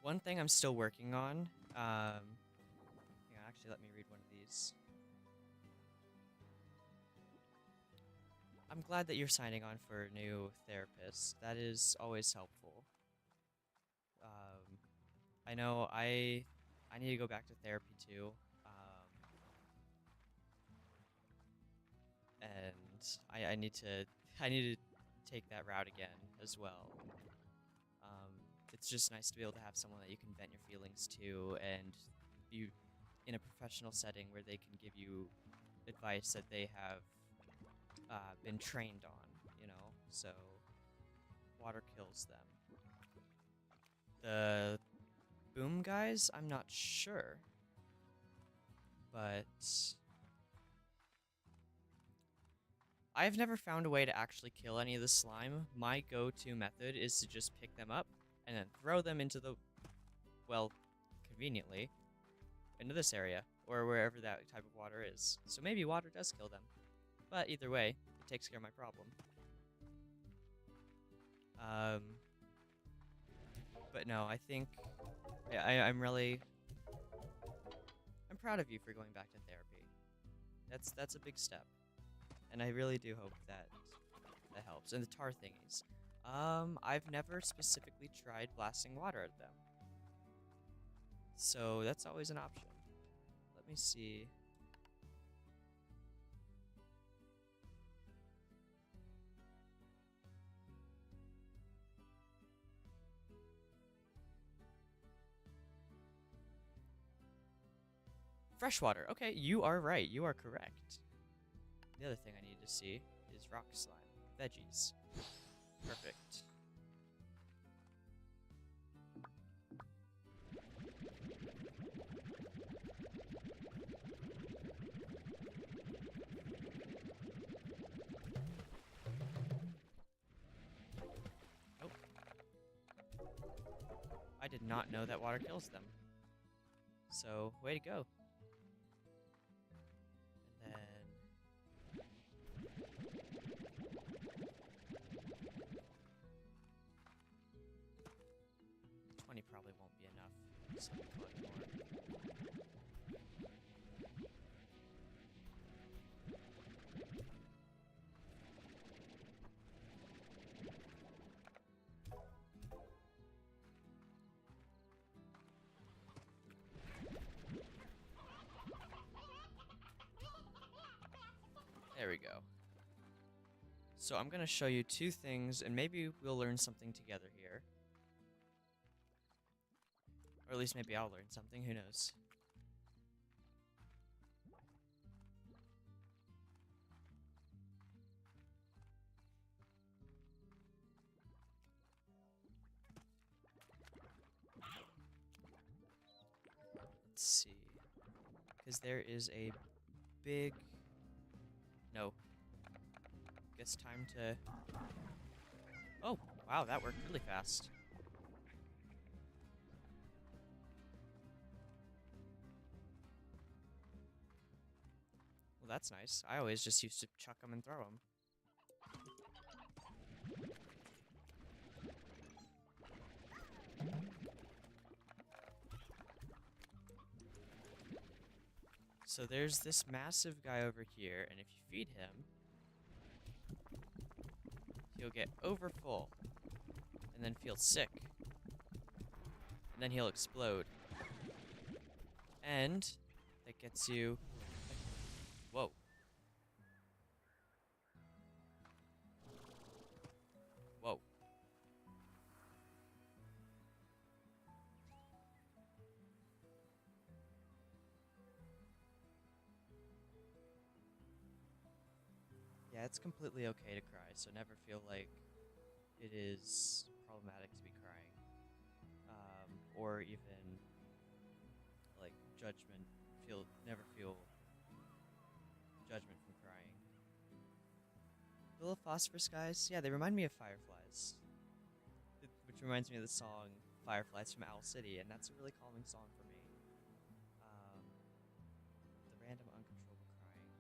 One thing I'm still working on, yeah, Actually, let me read one of these. I'm glad that you're signing on for a new therapist. That is always helpful. I know I need to go back to therapy too. And I need to I need to take that route again as well. It's just nice to be able to have someone that you can vent your feelings to and be in a professional setting where they can give you advice that they have been trained on, you know? So, water kills them. The boom guys, I'm not sure. But I've never found a way to actually kill any of the slime. My go-to method is to just pick them up and then throw them into the, well, conveniently, into this area, or wherever that type of water is. So maybe water does kill them. But either way, it takes care of my problem. But no, I think I'm proud of you for going back to therapy. That's a big step, and I really do hope that that helps. And the tar thingies, I've never specifically tried blasting water at them, so that's always an option. Let me see. Freshwater. Okay, you are right. You are correct. The other thing I need to see is rock slime. Veggies. Perfect. Oh. I did not know that water kills them. So, way to go. And then 20 probably won't be enough. So we'll collect more. There we go. So I'm going to show you two things, and maybe we'll learn something together here. Or at least maybe I'll learn something, who knows. Let's see. Because there is a big... No. Guess time to... Oh, wow, that worked really fast. Well, that's nice. I always just used to chuck them and throw them. So there's this massive guy over here, and if you feed him, he'll get over full, and then feel sick. And then he'll explode. And that gets you... Whoa. Whoa. Yeah, it's completely okay to cry, so never feel like it is problematic to be crying. Or even, like, judgment. Never feel judgment from crying. The little phosphorus guys, yeah, they remind me of fireflies. Which reminds me of the song Fireflies from Owl City, and that's a really calming song for me. The random uncontrollable crying.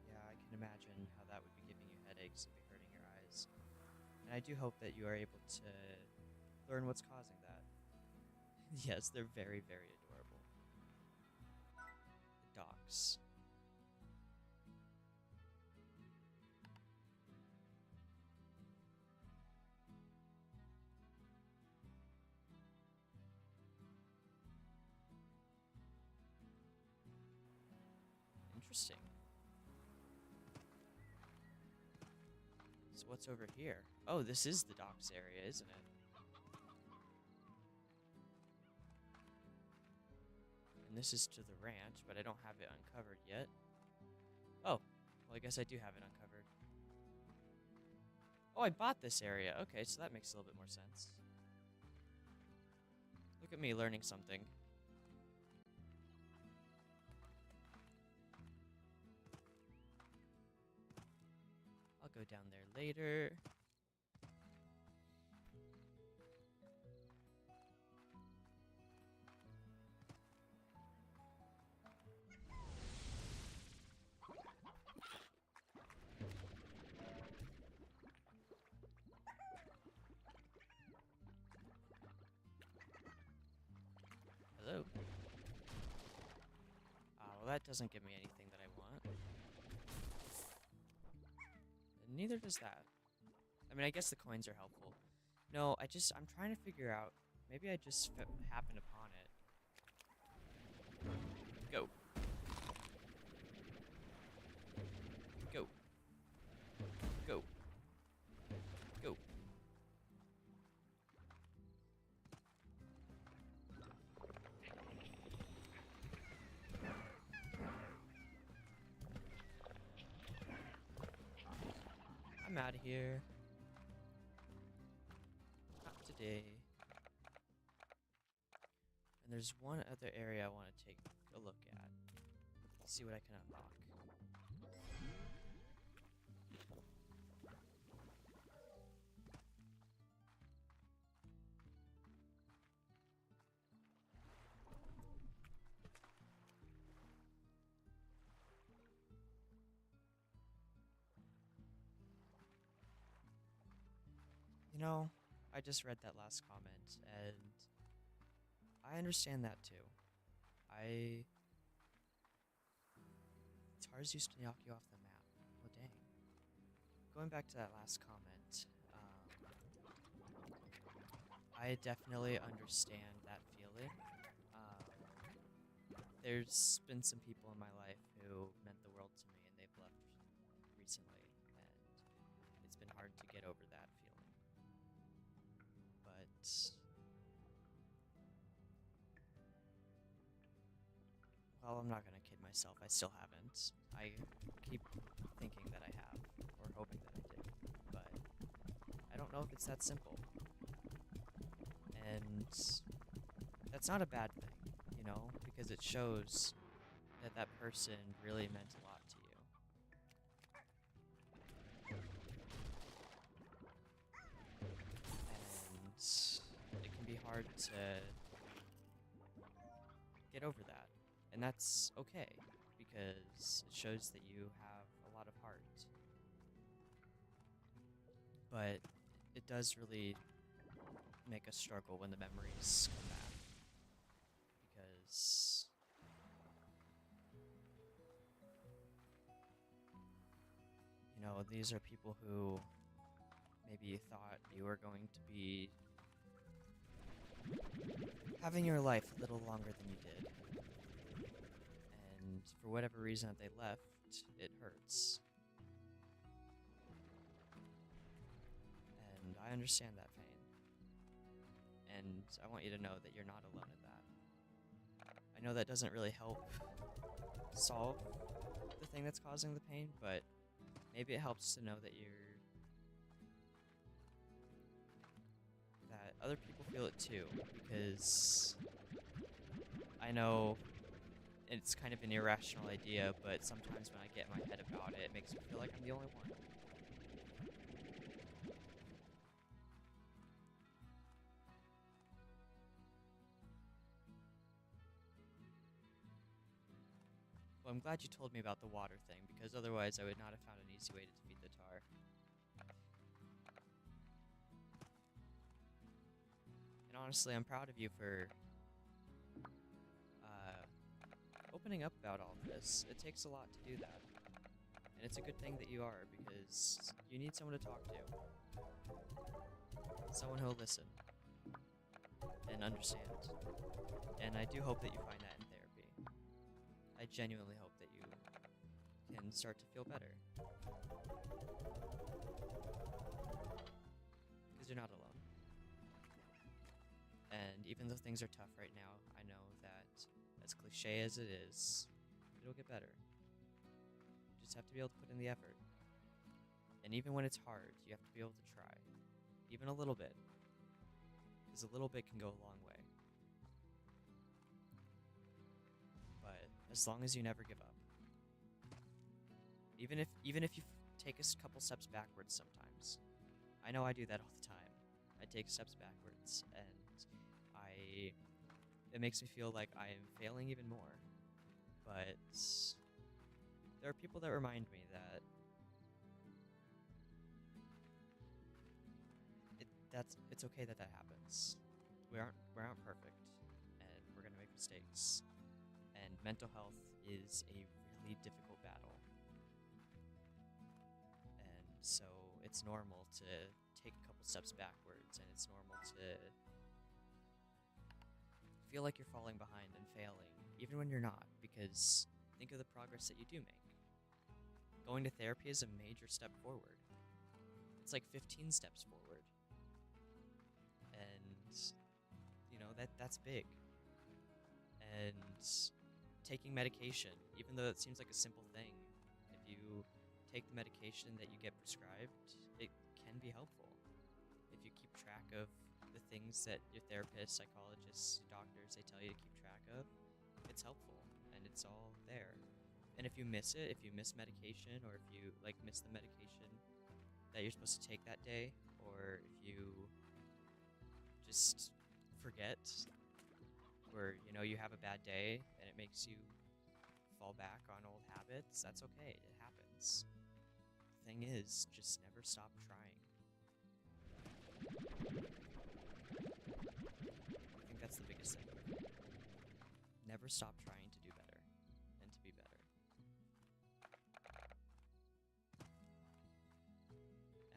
Yeah, I can imagine how that would be giving you headaches and be hurting your eyes. And I do hope that you are able to learn what's causing that. Yes, they're very, very adorable. docks. Interesting. So what's over here? Oh, this is the docks area, isn't it? And this is to the ranch, but I don't have it uncovered yet. Oh, well, I guess I do have it uncovered. Oh, I bought this area. Okay, so that makes a little bit more sense. Look at me learning something. I'll go down there later. Hello. Well, that doesn't give me anything that I want. And neither does that. I mean, I guess the coins are helpful. No, I'm trying to figure out. Maybe I just happened upon it. Go. Go. Go. Go. I'm out of here. Not today. And there's one other area I want to take a look at. See what I can unlock. You know, I just read that last comment, and I understand that too. Tars used to knock you off the map. Oh, dang. Going back to that last comment, I definitely understand that feeling. There's been some people in my life who meant the world to me, and they've left recently, and it's been hard to get over that feeling. But well, I'm not gonna kid myself. I still haven't. I keep thinking that I have, or hoping that I did, but I don't know if it's that simple. And that's not a bad thing, you know, because it shows that that person really meant a lot to you. And it can be hard to get over that. And that's okay, because it shows that you have a lot of heart. But it does really make us struggle when the memories come back. Because you know, these are people who maybe you thought you were going to be having your life a little longer than you did. And for whatever reason that they left, it hurts. And I understand that pain. And I want you to know that you're not alone in that. I know that doesn't really help solve the thing that's causing the pain, but maybe it helps to know that that other people feel it too, because I know it's kind of an irrational idea, but sometimes when I get in my head about it, it makes me feel like I'm the only one. Well, I'm glad you told me about the water thing, because otherwise I would not have found an easy way to defeat the tar. And honestly, I'm proud of you for... opening up about all of this. It takes a lot to do that. And it's a good thing that you are, because you need someone to talk to. Someone who'll listen. And understand. And I do hope that you find that in therapy. I genuinely hope that you can start to feel better. Because you're not alone. And even though things are tough right now, I know that, as cliche as it is, it'll get better. You just have to be able to put in the effort. And even when it's hard, you have to be able to try. Even a little bit. Because a little bit can go a long way. But as long as you never give up. Even if you take a couple steps backwards sometimes. I know I do that all the time. I take steps backwards, and it makes me feel like I am failing even more. But there are people that remind me that it's okay that happens. We aren't perfect, and we're gonna make mistakes. And mental health is a really difficult battle. And so it's normal to take a couple steps backwards, and it's normal to feel like you're falling behind and failing, even when you're not, because think of the progress that you do make. Going to therapy is a major step forward. It's like 15 steps forward. And, you know, that's big. And taking medication, even though it seems like a simple thing, if you take the medication that you get prescribed, it can be helpful. If you keep track of the things that your therapists, psychologists, doctors, they tell you to keep track of, it's helpful, and it's all there. And if you miss it, if you miss medication, or if you miss the medication that you're supposed to take that day, or if you just forget, or you have a bad day and it makes you fall back on old habits, that's okay. It happens. The thing is, just never stop trying. I think that's the biggest thing. Never stop trying to do better and to be better.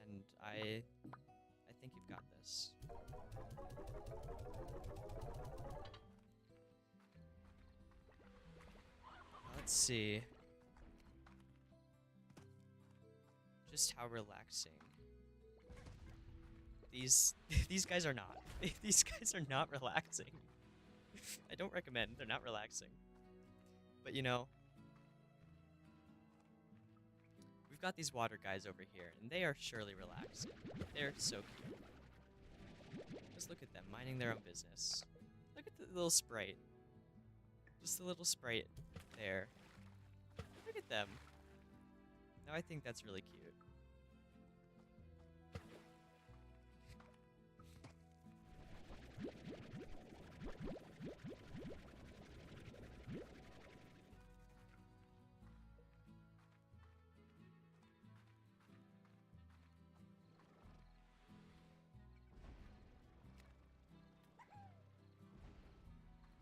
And I think you've got this. Let's see. Just how relaxing. These guys are not. These guys are not relaxing. I don't recommend. They're not relaxing. But we've got these water guys over here, and they are surely relaxing. They're so cute. Just look at them, minding their own business. Look at the little sprite. Just a little sprite there. Look at them. Now I think that's really cute.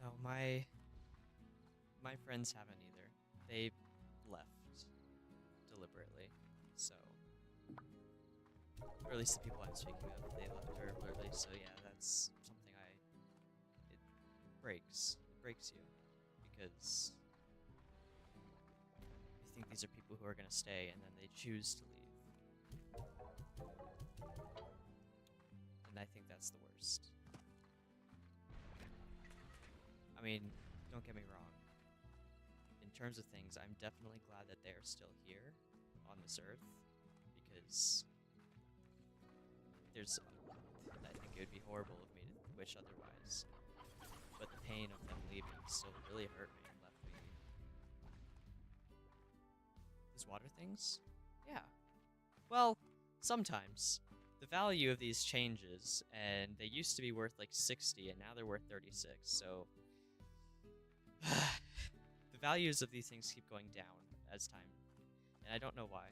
No, my friends haven't either. They left deliberately, so, or at least the people I'm speaking of, they left deliberately. So yeah, that's something it breaks you, because you think these are people who are gonna stay, and then they choose to leave, and I think that's the worst. I mean, don't get me wrong. In terms of things, I'm definitely glad that they're still here on this earth, because I think it would be horrible of me to wish otherwise. But the pain of them leaving still really hurt me and left me. These water things? Yeah. Well, sometimes. The value of these changes, and they used to be worth like 60, and now they're worth 36, so the values of these things keep going down as time, and I don't know why.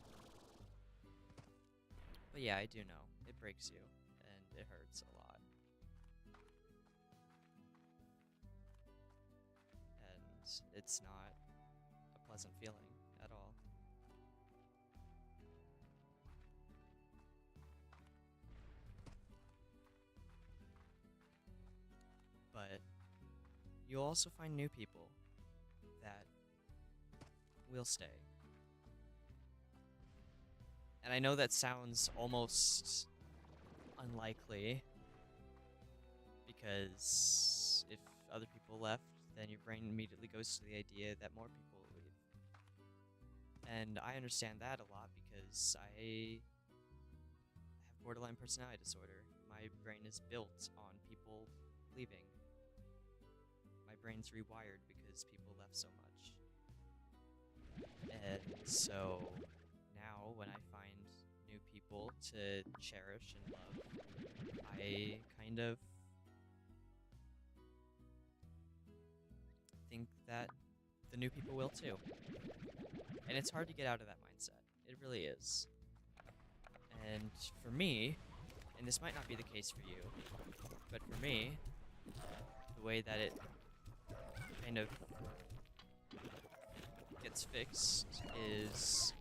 But yeah, I do know. It breaks you, and it hurts a lot. And it's not a pleasant feeling at all. But you'll also find new people that will stay. And I know that sounds almost unlikely, because if other people left, then your brain immediately goes to the idea that more people will leave. And I understand that a lot because I have borderline personality disorder. My brain is built on people leaving. My brain's rewired because people left so much. And so now when I find new people to cherish and love, I kind of think that the new people will too. And it's hard to get out of that mindset. It really is. And for me, and this might not be the case for you, but for me, the way that it kind of gets fixed is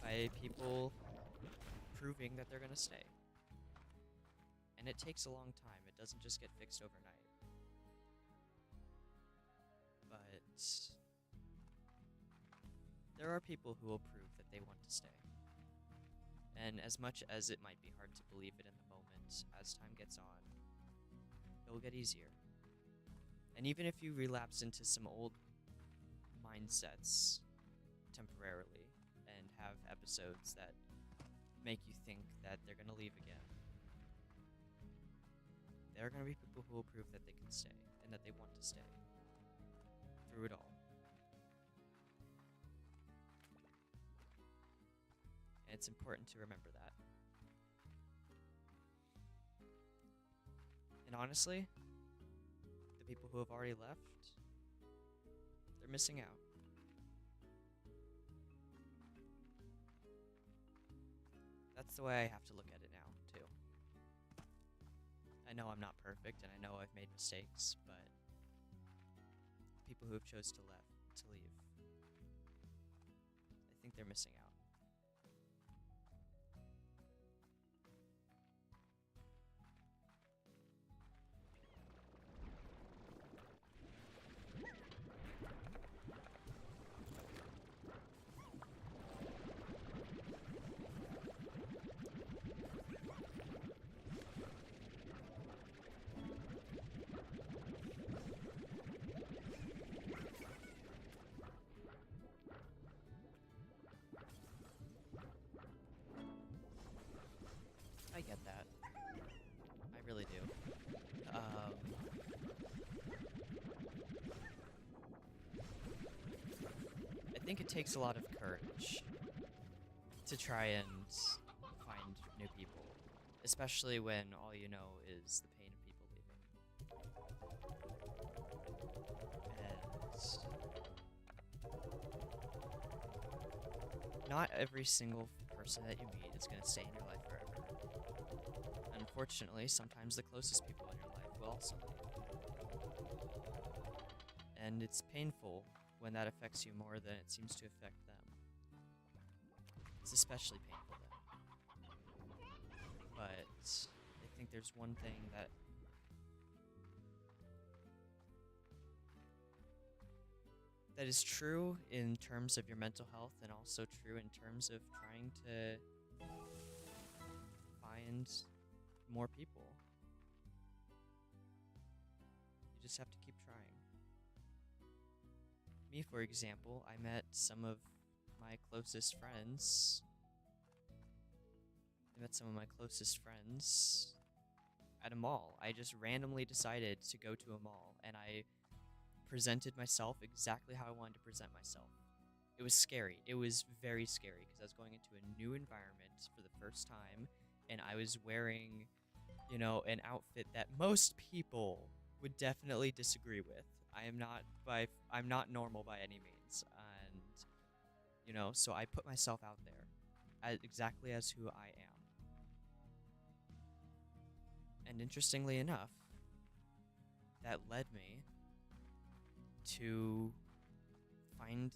by people proving that they're gonna stay. And it takes a long time. It doesn't just get fixed overnight. But there are people who will prove that they want to stay. And as much as it might be hard to believe it in the moment, as time gets on, it will get easier. And even if you relapse into some old mindsets temporarily and have episodes that make you think that they're going to leave again, there are going to be people who will prove that they can stay and that they want to stay through it all. And it's important to remember that. And honestly, the people who have already left, they're missing out. That's the way I have to look at it now, too. I know I'm not perfect, and I know I've made mistakes, but people who have chose to leave, I think they're missing out. I get that. I really do. I think it takes a lot of courage to try and find new people, especially when all you know is the pain of people leaving. And not every single person that you meet is going to stay in your life forever. Unfortunately, sometimes the closest people in your life will also leave. And it's painful when that affects you more than it seems to affect them. It's especially painful then. But I think there's one thing that is true in terms of your mental health, and also true in terms of trying to find more people. You just have to keep trying. Me, for example, I met some of my closest friends. At a mall. I just randomly decided to go to a mall, and I presented myself exactly how I wanted to present myself. It was scary. It was very scary because I was going into a new environment for the first time, and I was wearing, an outfit that most people would definitely disagree with. I'm not normal by any means, and so I put myself out there exactly as who I am. And interestingly enough, that led me to find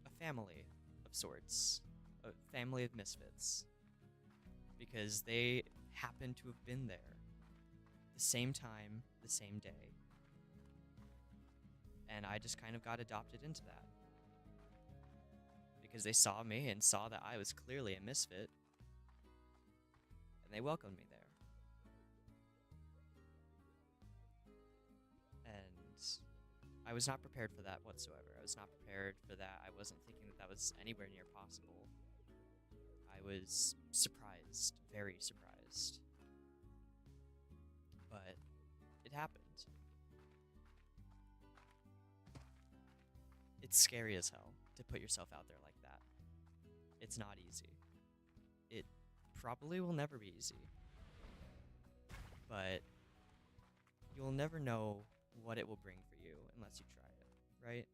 a family of sorts, a family of misfits, because they happen to have been there the same time, the same day, and I just kind of got adopted into that because they saw me and saw that I was clearly a misfit, and they welcomed me there. And I was not prepared for that whatsoever. I was not prepared for that. I wasn't thinking that that was anywhere near possible. I was surprised, very surprised. But it happened. It's scary as hell to put yourself out there like that. It's not easy. It probably will never be easy. But you'll never know what it will bring for you unless you try it, right?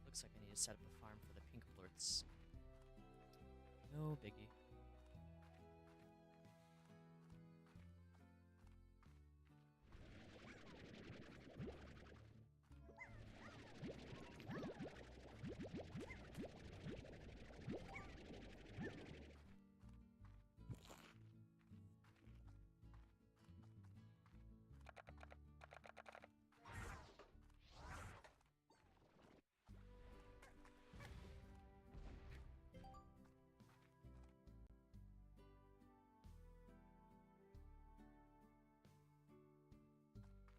Looks like I need to set up a farm for the pink plorts. No biggie.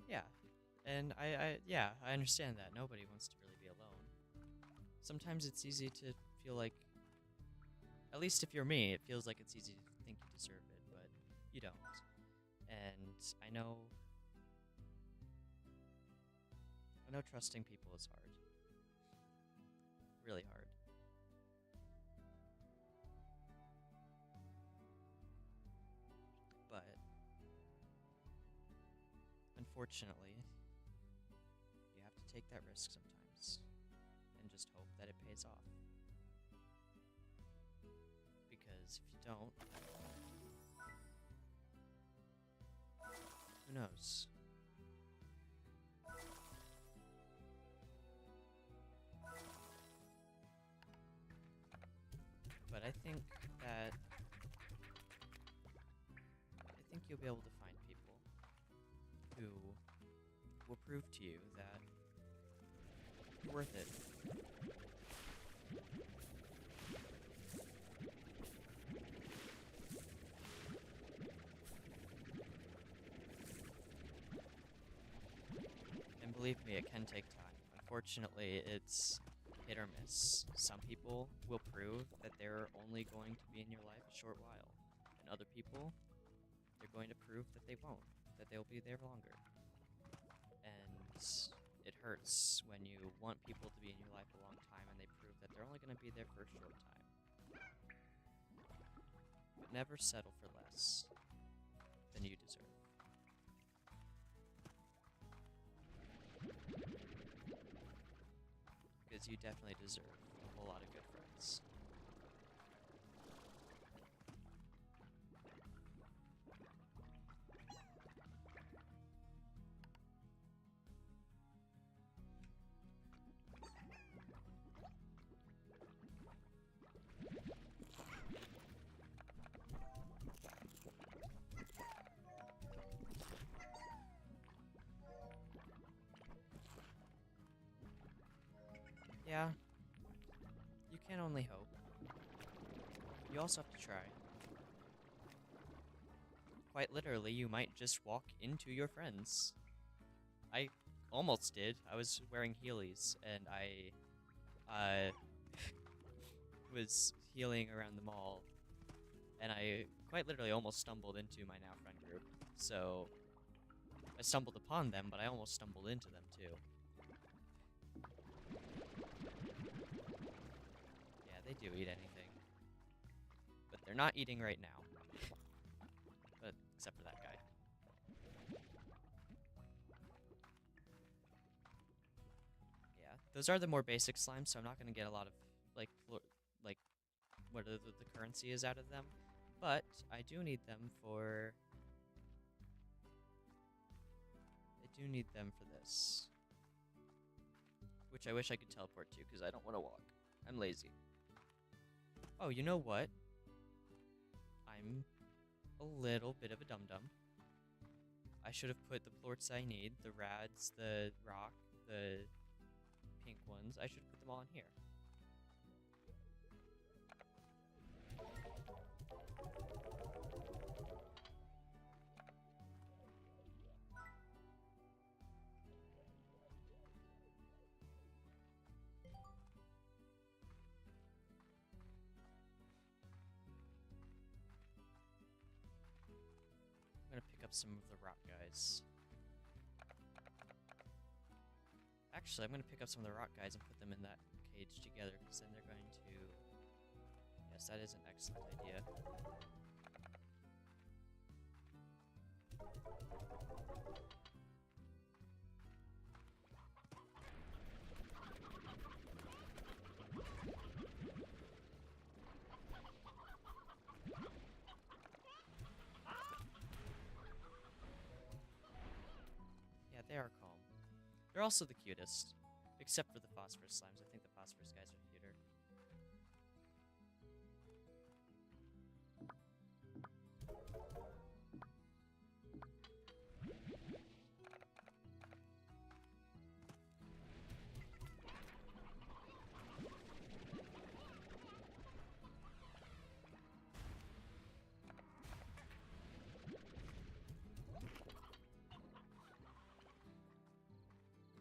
Yeah, and I understand that. Nobody wants to really be alone. Sometimes it's easy to feel like, at least if you're me, it feels like it's easy to think you deserve it, but you don't. And I know trusting people is hard. Really hard. But unfortunately, you have to take that risk sometimes and just hope that it pays off. Because if you don't, who knows? But I think you'll be able to find people who will prove to you that you're worth it. And believe me, it can take time. Unfortunately, it's hit or miss. Some people will prove that they're only going to be in your life a short while, and other people, they're going to prove that they won't, that they'll be there longer. And it hurts when you want people to be in your life a long time and they prove that they're only going to be there for a short time. But never settle for less than you deserve. Because you definitely deserve a whole lot of good friends. Yeah, you can only hope. You also have to try. Quite literally, you might just walk into your friends. I almost did. I was wearing Heelys, and I was healing around the mall, and I quite literally almost stumbled into my now friend group. So I stumbled upon them, but I almost stumbled into them too. Yeah, they do eat anything. But they're not eating right now. But except for that guy. Yeah, those are the more basic slimes, so I'm not going to get a lot of, like, what the currency is out of them. But I do need them for... I do need them for this. Which I wish I could teleport to, because I don't want to walk. I'm lazy. Oh, you know what? I'm a little bit of a dum-dum. I should have put the plorts I need, the rads, the rock, the pink ones. I should put them all in here. I'm gonna pick up some of the rock guys. Actually, I'm gonna pick up some of the rock guys and put them in that cage together, because then they're going to... Yes, that is an excellent idea. Yeah, they are calm. They're also the cutest. Except for the phosphorus slimes. I think the phosphorus guys are cuter.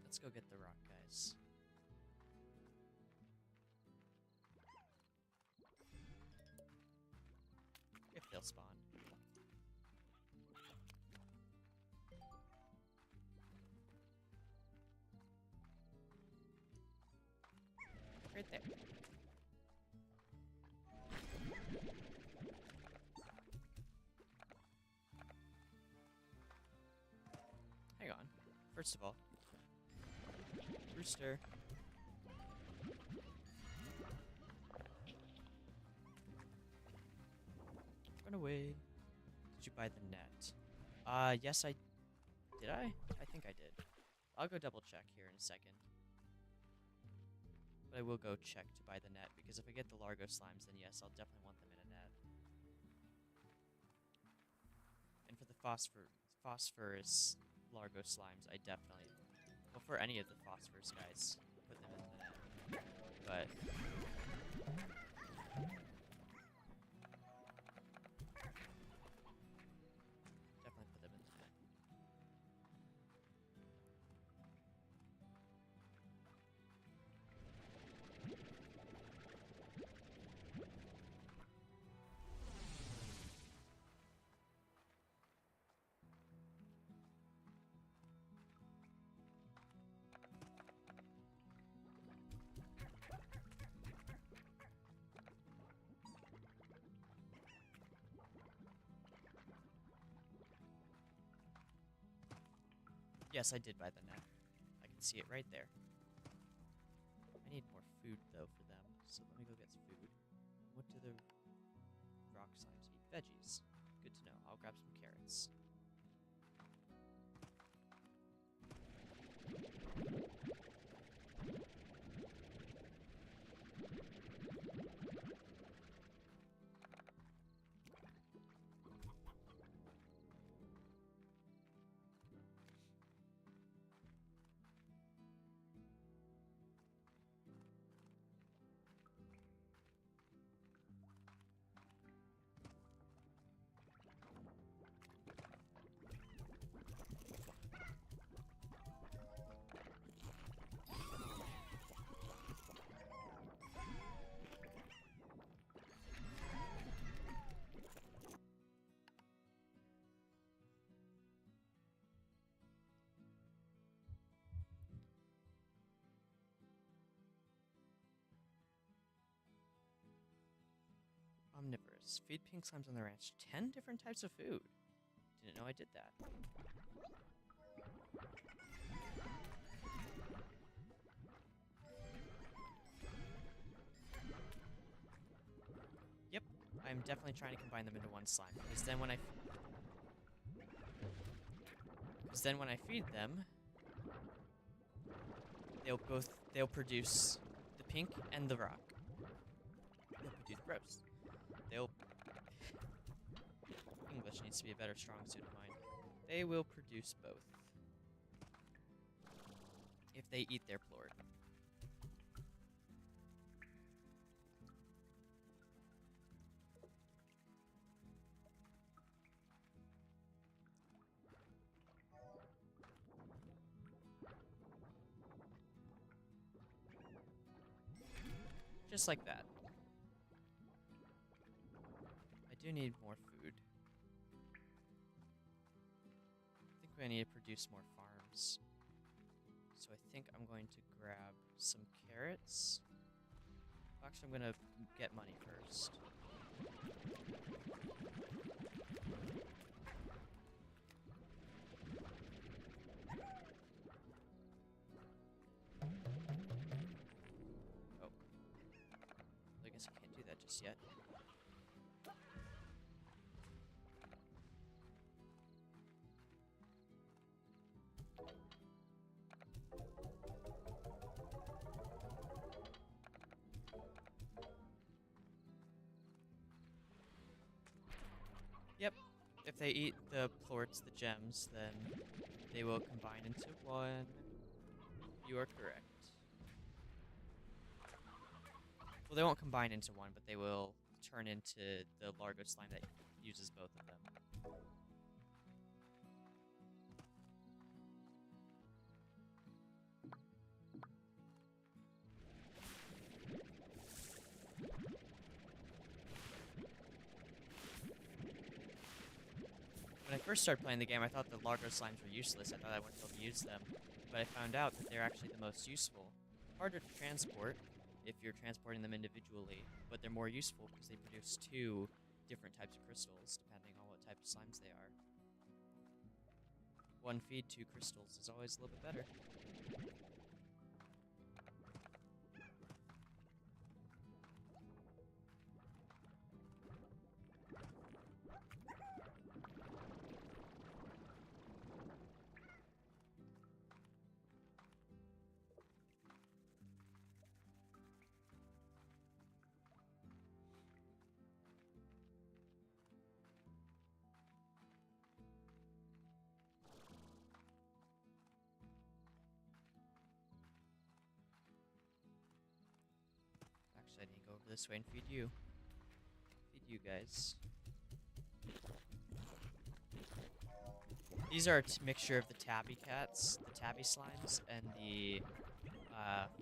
Let's go get the rock guys. If they'll spawn. Right there. Hang on. First of all, Rooster. Run away. Did you buy the net? Yes, I... Did I? I think I did. I'll go double check here in a second. But I will go check to buy the net, because if I get the Largo slimes, then yes, I'll definitely want them in a net. And for the phosphorus Largo slimes, I definitely... Well, for any of the phosphorus guys, put them in the net. But... definitely put them in the net. Yes, I did buy the net. I can see it right there. I need more food, though, for them, so let me go get some food. What do the rock slimes eat? Veggies. Good to know. I'll grab some carrots. Omnivorous. Feed pink slimes on the ranch. 10 different types of food. Didn't know I did that. Yep, I'm definitely trying to combine them into one slime. Because then when I feed them, they'll produce the pink and the rock. They'll produce gross. English needs to be a better strong suit of mine. They will produce both. If they eat their plort. Just like that. I do need more food. I think we need to produce more farms. So I think I'm going to grab some carrots. Actually, I'm going to get money first. Oh. I guess I can't do that just yet. Yep. If they eat the plorts, the gems, then they will combine into one. You are correct. Well, they won't combine into one, but they will turn into the Largo slime that uses both of them. When I first started playing the game, I thought the Largo slimes were useless. I thought I wouldn't be able to use them. But I found out that they're actually the most useful. Harder to transport if you're transporting them individually, but they're more useful because they produce 2 different types of crystals, depending on what type of slimes they are. 1 feed, 2 crystals is always a little bit better. Actually, I need to go over this way and feed you. Feed you guys. These are a mixture of the tabby cats, the tabby slimes, and the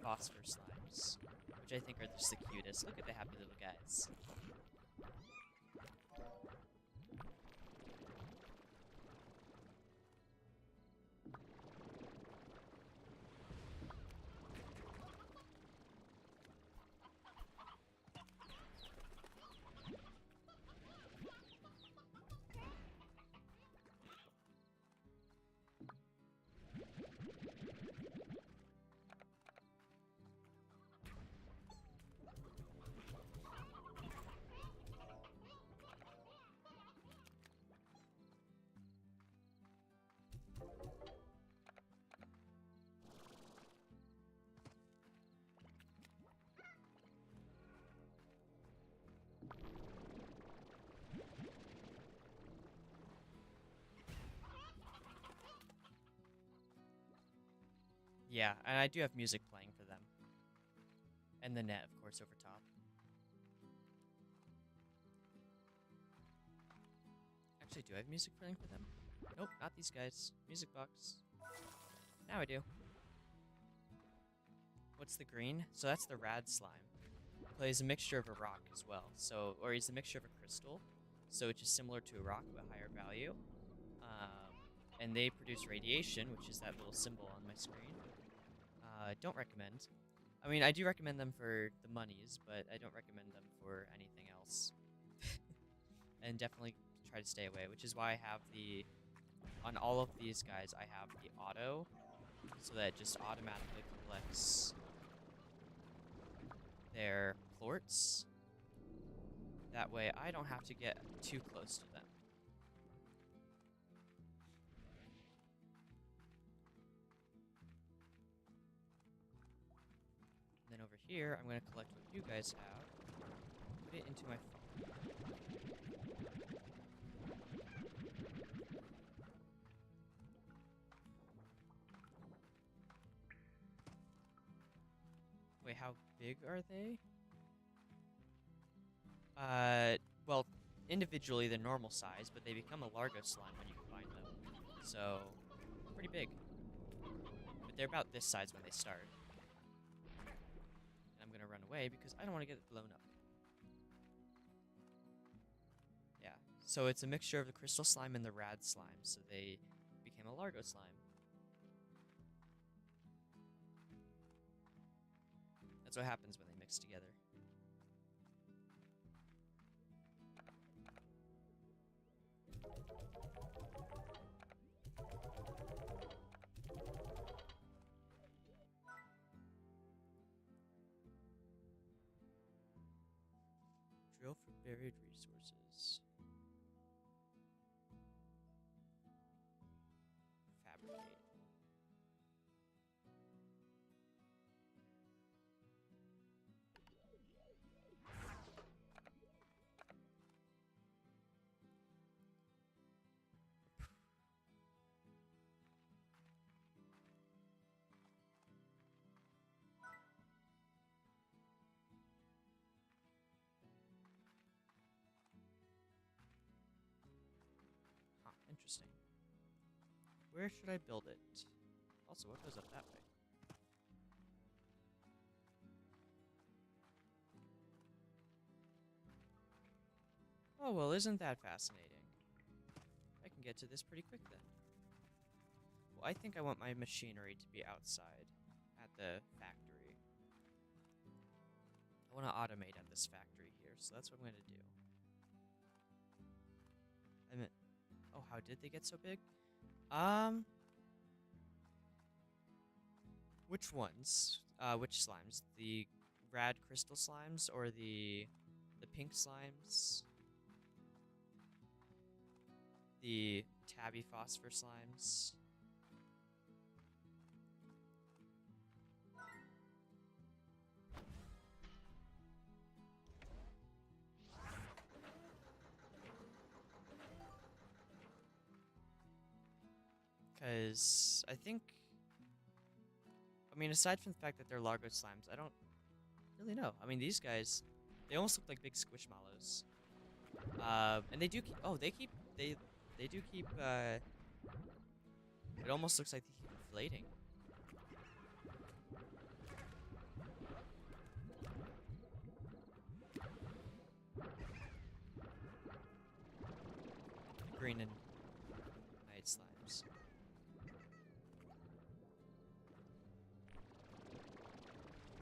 phosphor slimes, which I think are just the cutest. Look at the happy little guys. Yeah, and I do have music playing for them. And the net, of course, over top. Actually, do I have music playing for them? Nope, not these guys. Music box. Now I do. What's the green? So that's the rad slime. Plays a mixture of a rock as well. So, or he's a mixture of a crystal, so which is similar to a rock but higher value. And they produce radiation, which is that little symbol on my screen. Don't recommend. I mean, I do recommend them for the monies, but I don't recommend them for anything else. and definitely try to stay away, which is why I have on all of these guys, I have the auto, so that it just automatically collects their plorts. That way I don't have to get too close to them. And then over here, I'm going to collect what you guys have, put it into my phone. Wait, how big are they? Well, individually they're normal size, but they become a Largo slime when you combine them. So, pretty big. But they're about this size when they start. And I'm gonna run away because I don't want to get blown up. Yeah, so it's a mixture of the crystal slime and the rad slime, so they became a Largo slime. That's what happens when they mix together. Drill for buried resources. Fabricate. Huh, interesting. Where should I build it? Also, what goes up that way? Oh, well, isn't that fascinating? I can get to this pretty quick then. Well, I think I want my machinery to be outside at the factory. I want to automate at this factory here, so that's what I'm going to do. I mean, oh, how did they get so big? Which ones? Which slimes? The rad crystal slimes or the pink slimes? The tabby phosphor slimes? Because I think, I mean, aside from the fact that they're Largo slimes, I don't really know. I mean, these guys, they almost look like big squishmallows. And they do keep, oh, they do keep, it almost looks like they keep inflating. Green and night slimes.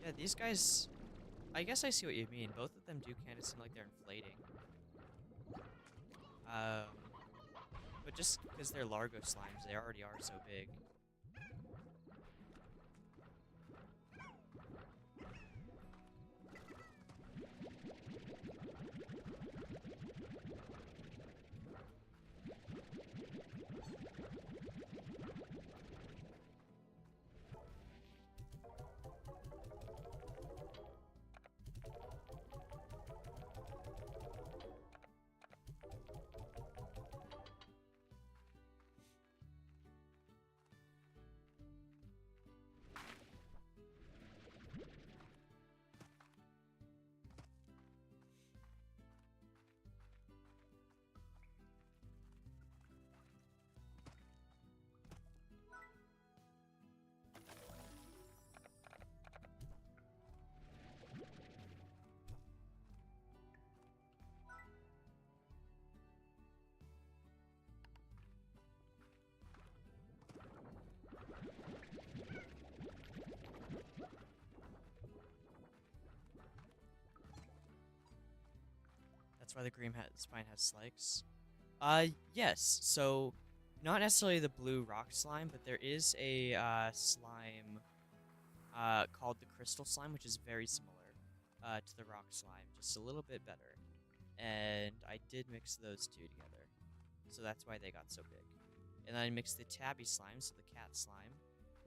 Yeah, these guys, I guess I see what you mean. Both of them do kind of seem like they're inflating. But just because they're Largo slimes, they already are so big. That's why the green spine has slikes. Yes. So, not necessarily the blue rock slime, but there is a slime called the crystal slime, which is very similar to the rock slime, just a little bit better. And I did mix those two together, so that's why they got so big. And then I mixed the tabby slime, so the cat slime,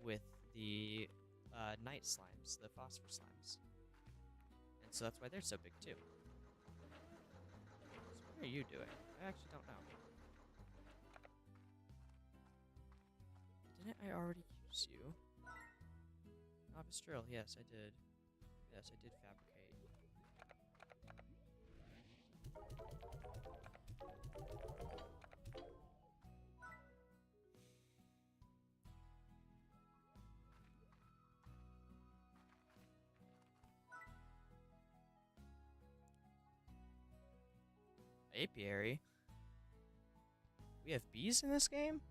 with the night slimes, the phosphor slimes. And so that's why they're so big too. So what are you doing? I actually don't know. Didn't I already use you? Novice drill, yes I did. Yes, I did fabricate. Apiary? We have bees in this game?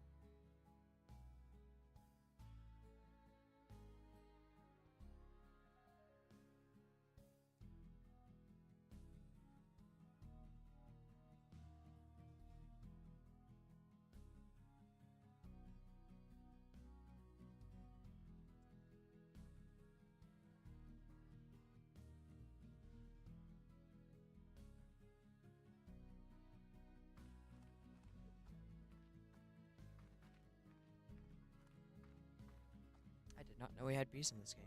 I did not know we had bees in this game.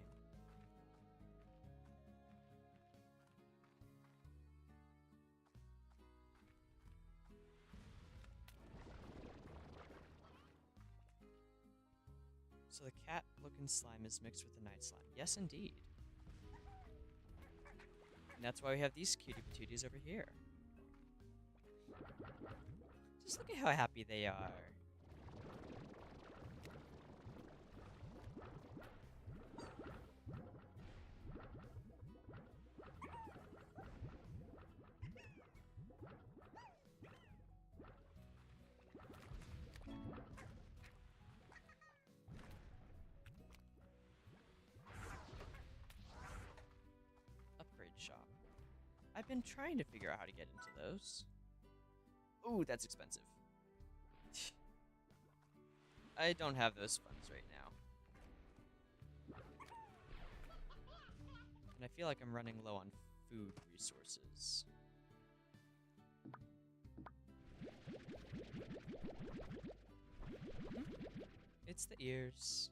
So the cat-looking slime is mixed with the night slime. Yes, indeed. And that's why we have these cutie patooties over here. Just look at how happy they are. Upgrade shop. I've been trying to figure out how to get into those. Ooh, that's expensive. I don't have those funds right now. And I feel like I'm running low on food resources. It's the ears.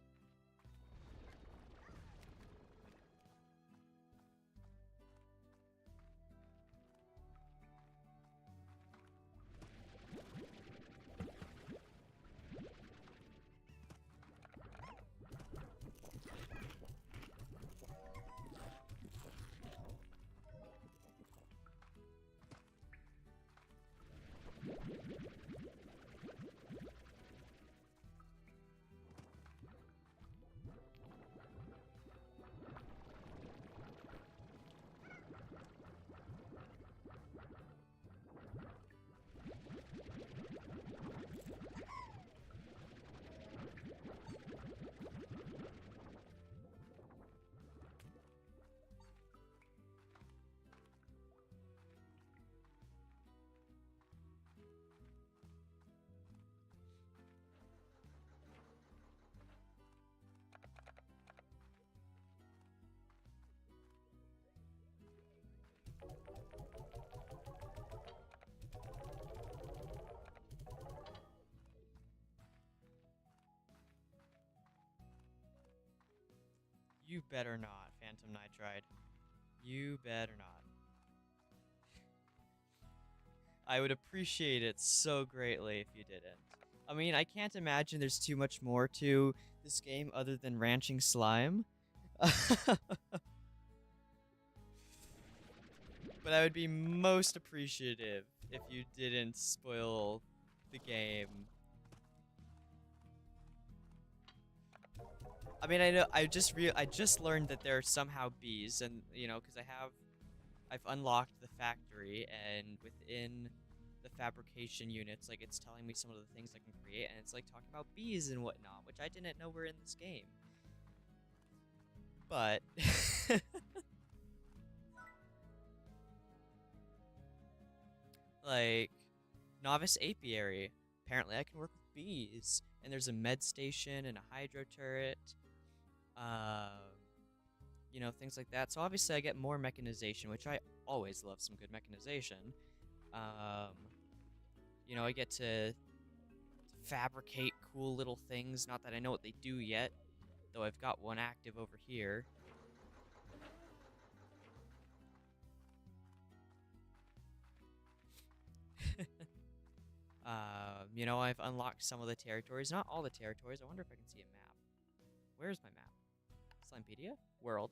You better not, Phantom Nitride. You better not. I would appreciate it so greatly if you didn't. I mean, I can't imagine there's too much more to this game other than ranching slime. But I would be most appreciative if you didn't spoil the game. I mean, I know I just learned that there are somehow bees, and you know, because I've unlocked the factory, and within the fabrication units, like it's telling me some of the things I can create, and it's like talking about bees and whatnot, which I didn't know were in this game. But Like, novice apiary. Apparently I can work with bees. And there's a med station and a hydro turret. You know, things like that. So obviously I get more mechanization, which I always love some good mechanization. Um, you know, I get to fabricate cool little things. Not that I know what they do yet, though I've got one active over here. You know, I've unlocked some of the territories. Not all the territories. I wonder if I can see a map. Where's my map? Slimepedia? World.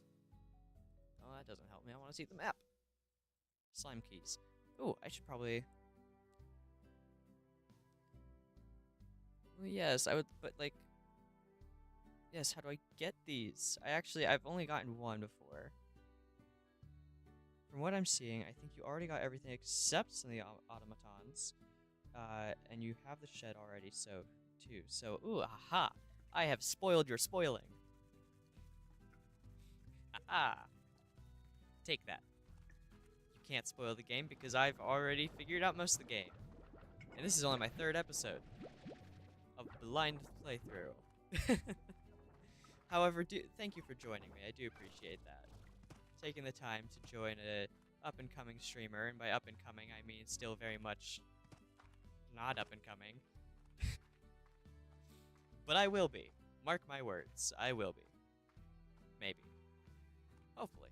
Oh, that doesn't help me. I want to see the map. Slime keys. Ooh, I should probably... Well, yes, I would, but like... Yes, how do I get these? I've only gotten one before. From what I'm seeing, I think you already got everything except some of the automatons. And you have the shed already, so, too. So, ooh, aha! I have spoiled your spoiling. Aha! Take that. You can't spoil the game because I've already figured out most of the game. And this is only my 3rd episode of blind playthrough. However, thank you for joining me. I do appreciate that. Taking the time to join a up-and-coming streamer, and by up-and-coming, I mean still very much not up-and-coming. But I will be. Mark my words. I will be. Maybe. Hopefully.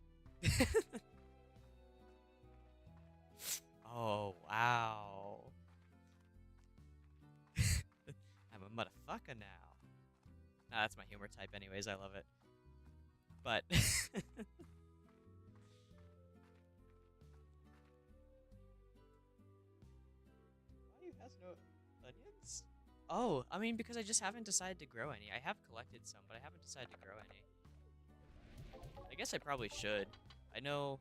Oh, wow. I'm a motherfucker now. Nah, that's my humor type anyways, I love it. But... Why has no onions? Oh, I mean, because I just haven't decided to grow any. I have collected some, but I haven't decided to grow any. I guess I probably should. I know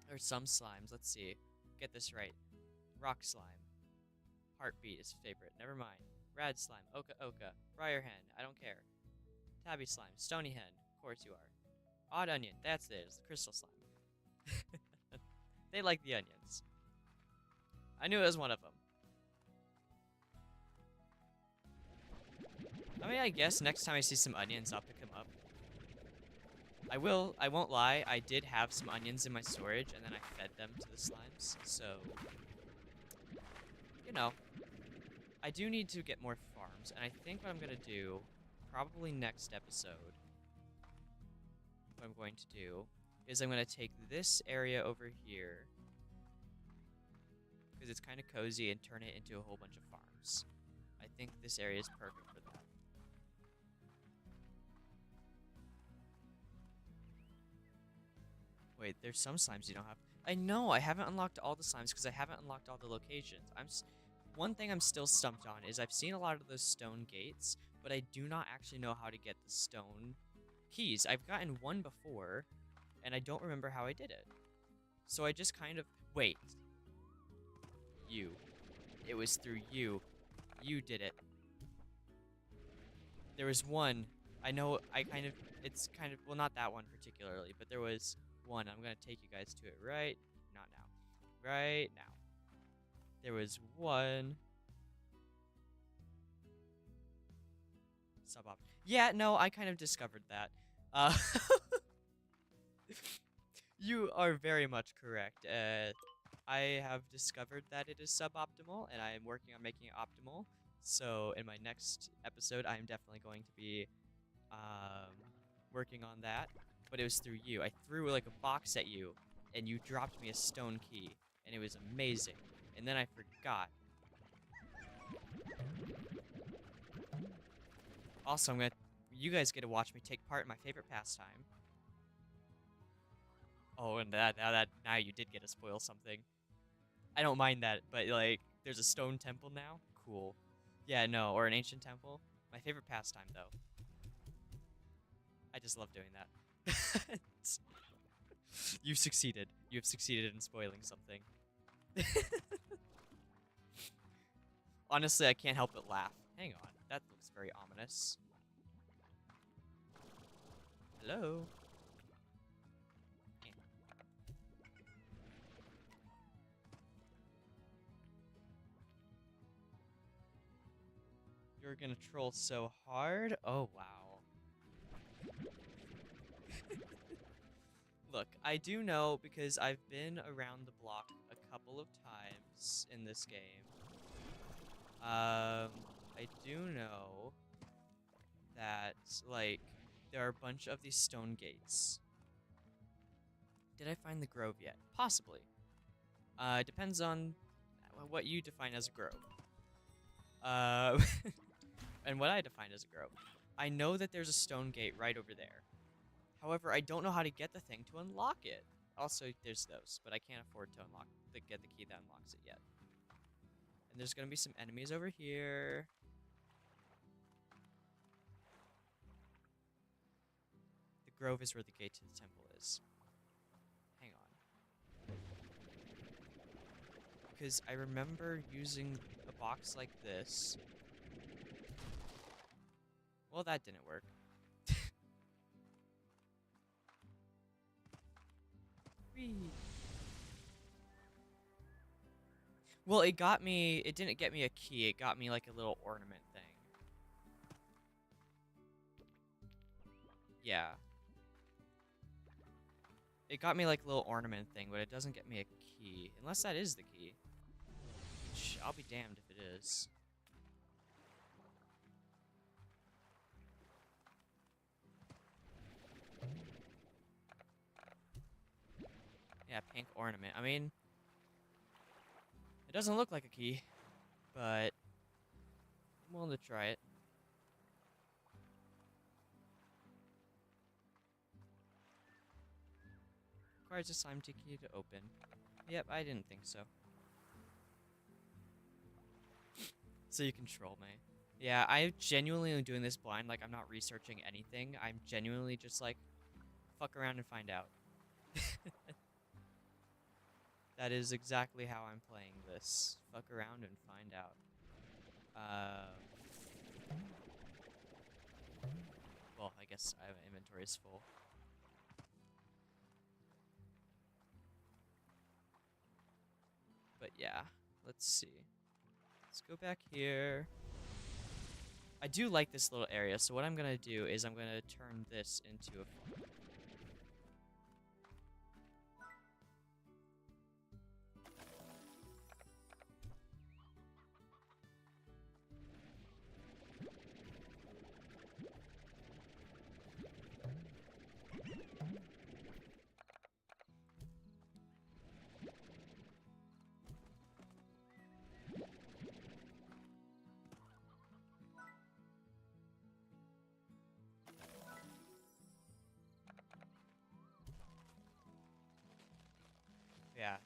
there's some slimes. Let's see. Get this right. Rock slime. Heartbeat is favorite. Never mind. Rad slime. Oka Oka. Briar hen. I don't care. Tabby slime. Stony hen. Of course you are. Odd onion. That's it. It's the crystal slime. They like the onions. I knew it was one of them. I mean, I guess next time I see some onions, I'll pick them up. I won't lie, I did have some onions in my storage, and then I fed them to the slimes, so... You know. I do need to get more farms, and I think what I'm gonna do, probably next episode, what I'm going to do, is I'm gonna take this area over here, because it's kind of cozy, and turn it into a whole bunch of farms. I think this area is perfect for that. Wait, there's some slimes you don't have. I know, I haven't unlocked all the slimes because I haven't unlocked all the locations. One thing I'm still stumped on is I've seen a lot of those stone gates, but I do not actually know how to get the stone keys. I've gotten one before, and I don't remember how I did it. So I just kind of... Wait. You. It was through you. You did it. There was one. I know it's kind of... Well, not that one particularly, but there was... one. I'm gonna take you guys to it right not now. Right now. There was one. Yeah, no, I kind of discovered that. You are very much correct. I have discovered that it is suboptimal, and I am working on making it optimal. So in my next episode, I am definitely going to be working on that. But it was through you. I threw like a box at you, and you dropped me a stone key, and it was amazing. And then I forgot. Also, you guys get to watch me take part in my favorite pastime. Oh, and now you did get to spoil something. I don't mind that, but like, there's a stone temple now? Cool. Yeah, no, or an ancient temple. My favorite pastime, though. I just love doing that. You succeeded. You have succeeded in spoiling something. Honestly, I can't help but laugh. Hang on, that looks very ominous. Hello? You're gonna troll so hard. Oh, wow. Look, I do know because I've been around the block a couple of times in this game. I do know that, like, there are a bunch of these stone gates. Did I find the grove yet? Possibly. It depends on what you define as a grove. And what I define as a grove. I know that there's a stone gate right over there. However, I don't know how to get the thing to unlock it. Also, there's those, but I can't afford to get the key that unlocks it yet. And there's gonna be some enemies over here. The grove is where the gate to the temple is. Hang on. Because I remember using a box like this. Well, that didn't work. Whee! Well, it didn't get me a key, it got me like a little ornament thing. Yeah. It got me like a little ornament thing, but it doesn't get me a key. Unless that is the key. Which, I'll be damned if it is. Yeah, pink ornament. I mean, it doesn't look like a key, but I'm willing to try it. Requires a slime key to open. Yep, I didn't think so. So you can troll me. Yeah, I genuinely am doing this blind, like I'm not researching anything. I'm genuinely just like, fuck around and find out. That is exactly how I'm playing this. Fuck around and find out. Well, I guess my inventory is full. But yeah, let's see. Let's go back here. I do like this little area, so what I'm gonna do is I'm gonna turn this into a farm. Yeah,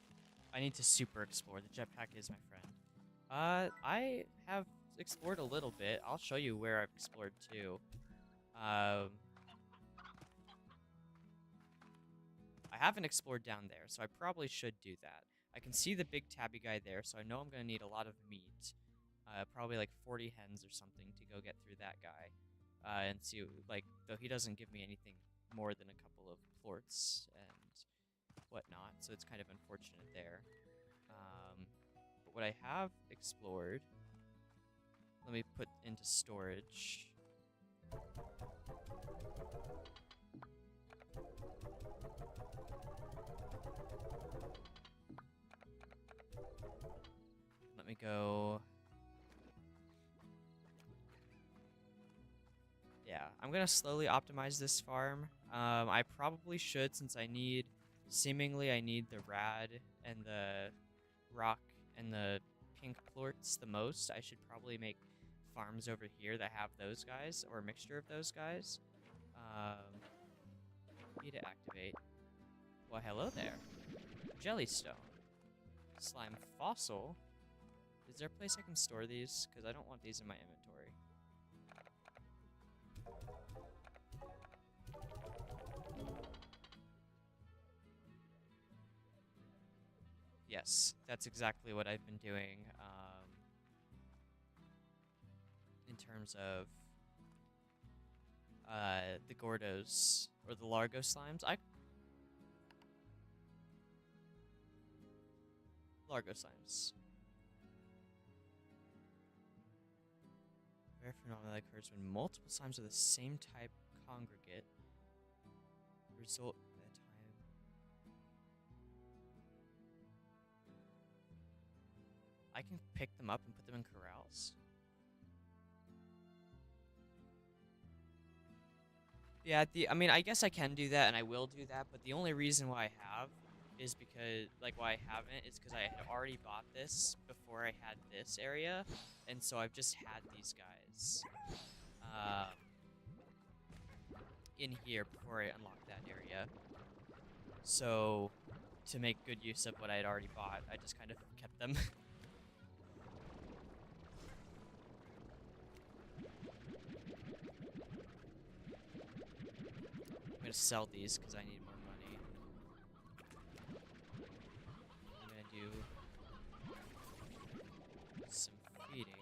I need to super explore. The jetpack is my friend. I have explored a little bit. I'll show you where I've explored too. I haven't explored down there, so I probably should do that. I can see the big tabby guy there, so I know I'm gonna need a lot of meat. Probably like 40 hens or something to go get through that guy. And see, like, though he doesn't give me anything more than a couple of plorts and whatnot, so it's kind of unfortunate there. But what I have explored, let me put into storage. Let me go. Yeah, I'm gonna slowly optimize this farm. I probably should, since seemingly I need the rad and the rock and the pink plorts the most. I should probably make farms over here that have those guys, or a mixture of those guys. Need to activate. Well, hello there. Jellystone. Slime fossil. Is there a place I can store these? Because I don't want these in my inventory. Yes, that's exactly what I've been doing in terms of the Gordos, or the Largo slimes. Largo slimes. Rare phenomenon that occurs when multiple slimes of the same type congregate. Result at a time. I can pick them up and put them in corrals. Yeah, I mean, I guess I can do that, and I will do that, but the only reason why I have is because, like, why I haven't is because I had already bought this before I had this area, and so I've just had these guys in here before I unlocked that area. So, to make good use of what I had already bought, I just kind of kept them. I'm gonna sell these because I need more money. I'm gonna do some feeding.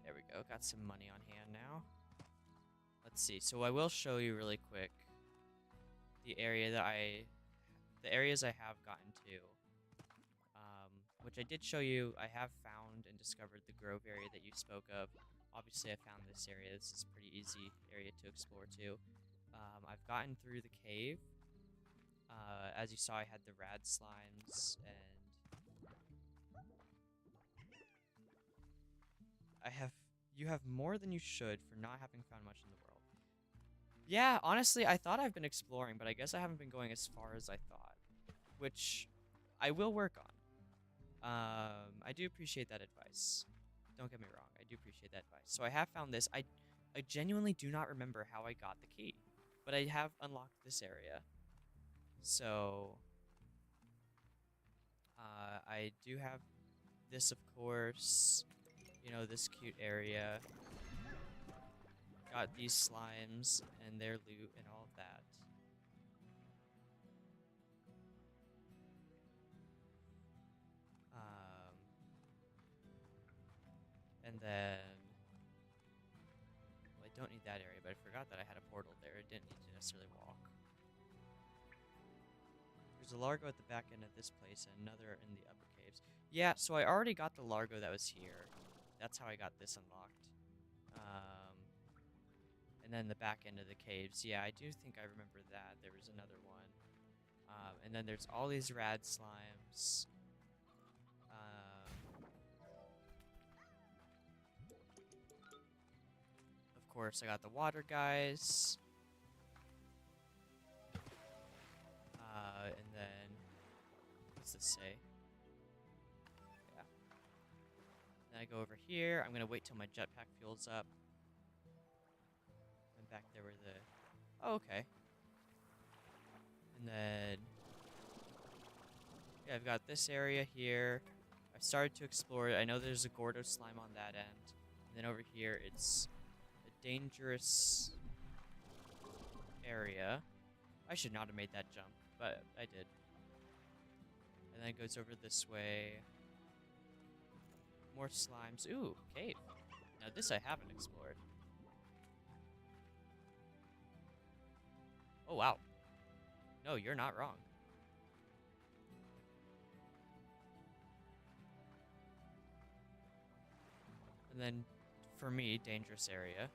There we go, got some money on hand now. Let's see, so I will show you really quick the areas I have gotten to. Which I did show you. I have found and discovered the grove area that you spoke of. Obviously, I found this area. This is a pretty easy area to explore too. I've gotten through the cave. As you saw, I had the rad slimes, and you have more than you should for not having found much in the world. Yeah, honestly, I thought I've been exploring, but I guess I haven't been going as far as I thought, which I will work on. I do appreciate that advice. Don't get me wrong, I do appreciate that advice. So I have found this. I genuinely do not remember how I got the key, but I have unlocked this area. So, I do have this, of course, you know, this cute area. Got these slimes and their loot and all of that. And then, well, I don't need that area, but I forgot that I had a portal there. I didn't need to necessarily walk. There's a Largo at the back end of this place and another in the upper caves. Yeah, so I already got the Largo that was here. That's how I got this unlocked. And then the back end of the caves. Yeah, I do think I remember that. There was another one. And then there's all these rad slimes. Of course, I got the water guys. And then, what's this say? Yeah. Then I go over here. I'm gonna wait till my jetpack fuels up. And back there were the... Oh, okay. And then... yeah, I've got this area here. I started to explore it. I know there's a Gordo slime on that end. And then over here, it's a dangerous area. I should not have made that jump, but I did. And then it goes over this way. More slimes. Ooh, cave. Now this I haven't explored. Oh, wow. No, you're not wrong. And then, for me, dangerous area.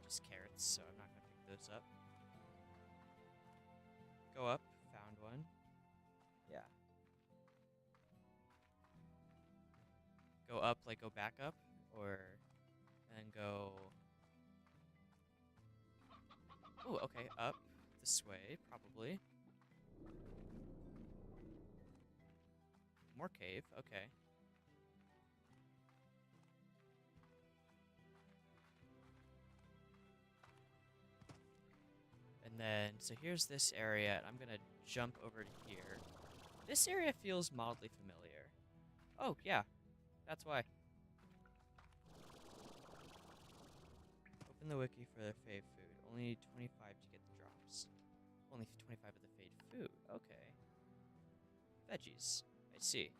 Just carrots, so I'm not going to pick those up. Go up. Found one. Yeah. Go up, like go back up, or... and then go... ooh, okay, up. This way, probably. More cave, okay. And then, so here's this area, and I'm gonna jump over to here. This area feels mildly familiar. Oh, yeah. That's why. Open the wiki for the fave food. Only need 25 to get the drops. Only 25 of the fave food. Okay. Veggies. I see.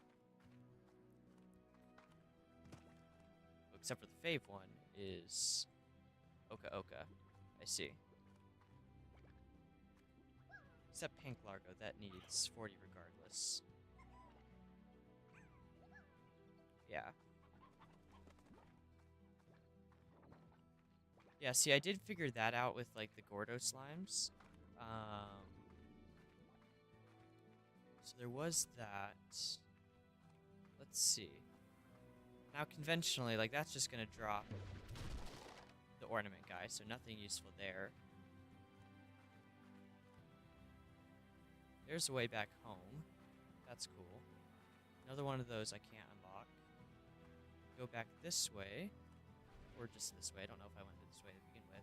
Except for the fave one is Oka Oka. I see. Except Pink Largo, that needs 40 regardless. Yeah. Yeah, see, I did figure that out with, like, the Gordo slimes. So there was that. Let's see. Now, conventionally, like, that's just gonna drop the ornament guy, so nothing useful there. There's a way back home. That's cool. Another one of those I can't unlock. Go back this way. Or just this way. I don't know if I went this way to begin with.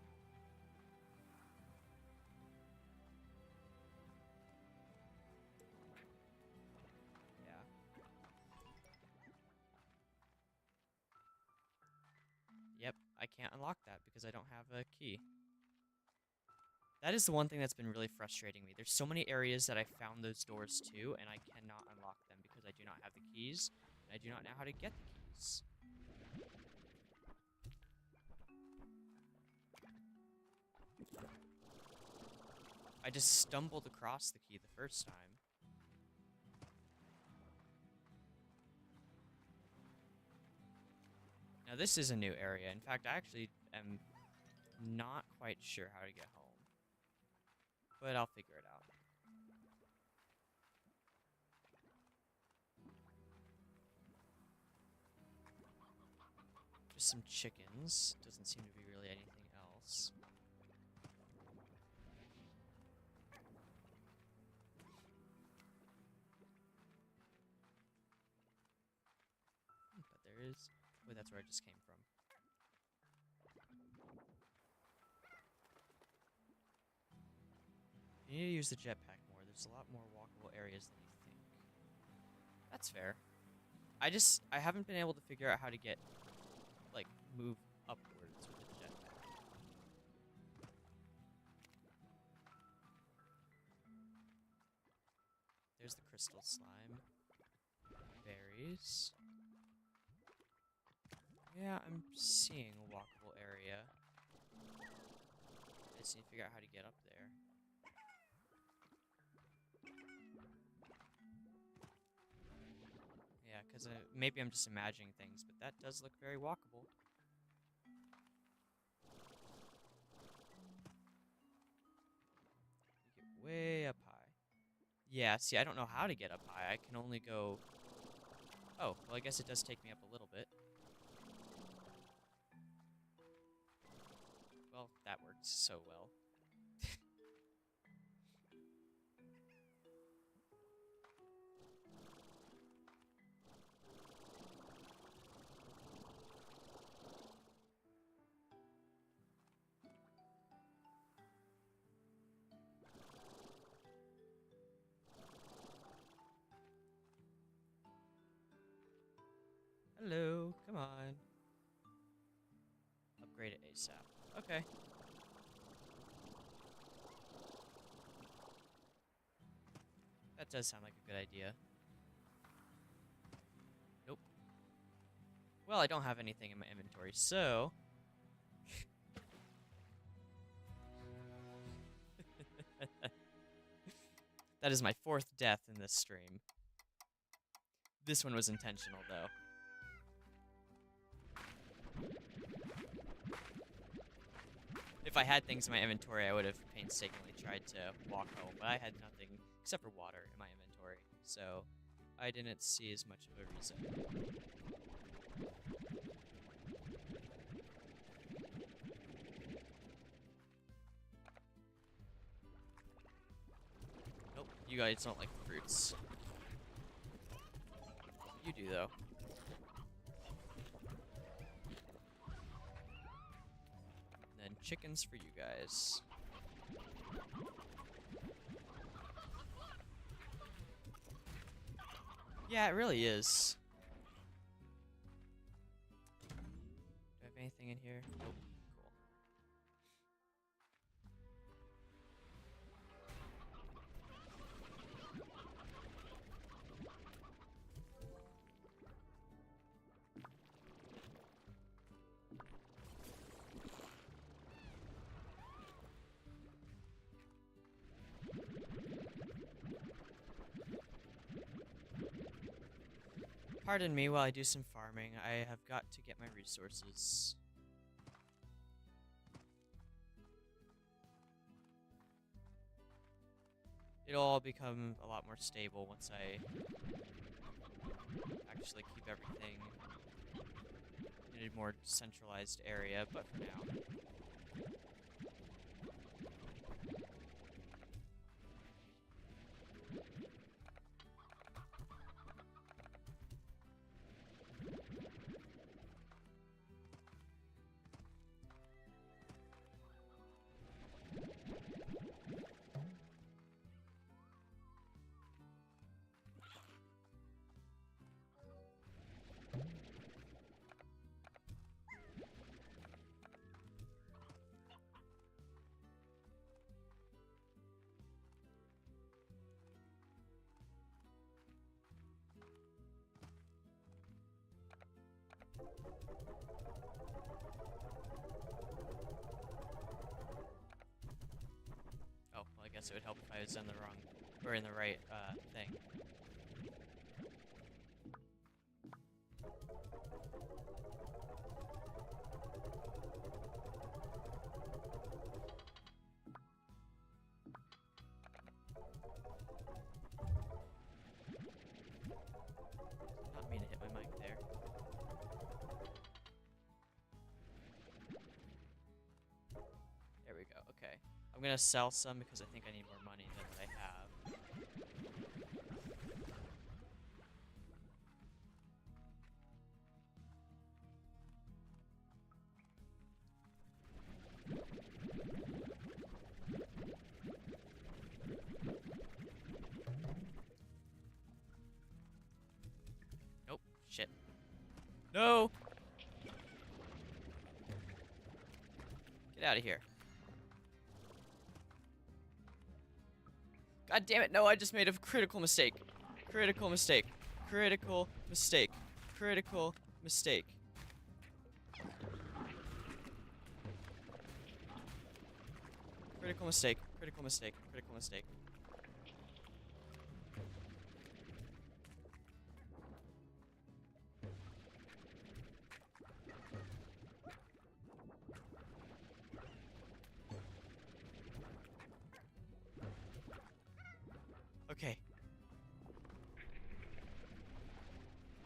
Yeah. Yep, I can't unlock that because I don't have a key. That is the one thing that's been really frustrating me. There's so many areas that I found those doors to, and I cannot unlock them because I do not have the keys, and I do not know how to get the keys. I just stumbled across the key the first time. Now this is a new area. In fact, I actually am not quite sure how to get home. But I'll figure it out. Just some chickens. Doesn't seem to be really anything else. But there is... Oh, that's where I just came from. You need to use the jetpack more. There's a lot more walkable areas than you think. That's fair. I haven't been able to figure out how to get, like, move upwards with the jetpack. There's the crystal slime. Berries. Yeah, I'm seeing a walkable area. I just need to figure out how to get up there. Yeah, because maybe I'm just imagining things, but that does look very walkable. We get way up high. Yeah, see, I don't know how to get up high. I can only go... Oh, well, I guess it does take me up a little bit. Well, that worked so well. Hello, come on. Upgrade it ASAP. Okay. That does sound like a good idea. Nope. Well, I don't have anything in my inventory, so... That is my 4th death in this stream. This one was intentional, though. If I had things in my inventory, I would have painstakingly tried to walk home, but I had nothing except for water in my inventory, so I didn't see as much of a reason. Nope, you guys don't like fruits. You do, though. And then chickens for you guys. Yeah, it really is. Do I have anything in here? Nope. Cool. Pardon me while I do some farming. I have got to get my resources. It'll all become a lot more stable once I actually keep everything in a more centralized area, but for now. Oh, well, I guess it would help if I was in the wrong, or in the right, thing. Not mean to hit my mic there. There we go, okay. I'm gonna sell some because I think I need more money than what I have. Nope, shit. No! Get out of here. God damn it, no, I just made a critical mistake. Critical mistake. Critical mistake. Critical mistake. Critical mistake. Critical mistake. Critical mistake. Okay.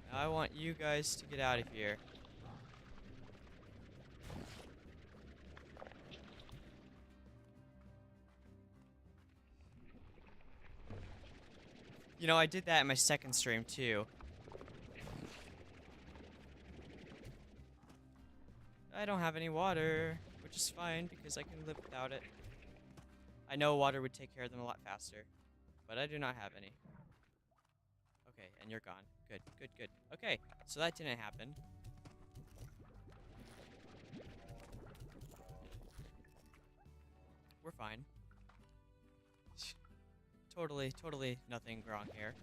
Now I want you guys to get out of here. You know, I did that in my second stream too. I don't have any water, which is fine because I can live without it. I know water would take care of them a lot faster, but I do not have any. Okay, and you're gone. Good, good, good. Okay, so that didn't happen. We're fine. Totally nothing wrong here.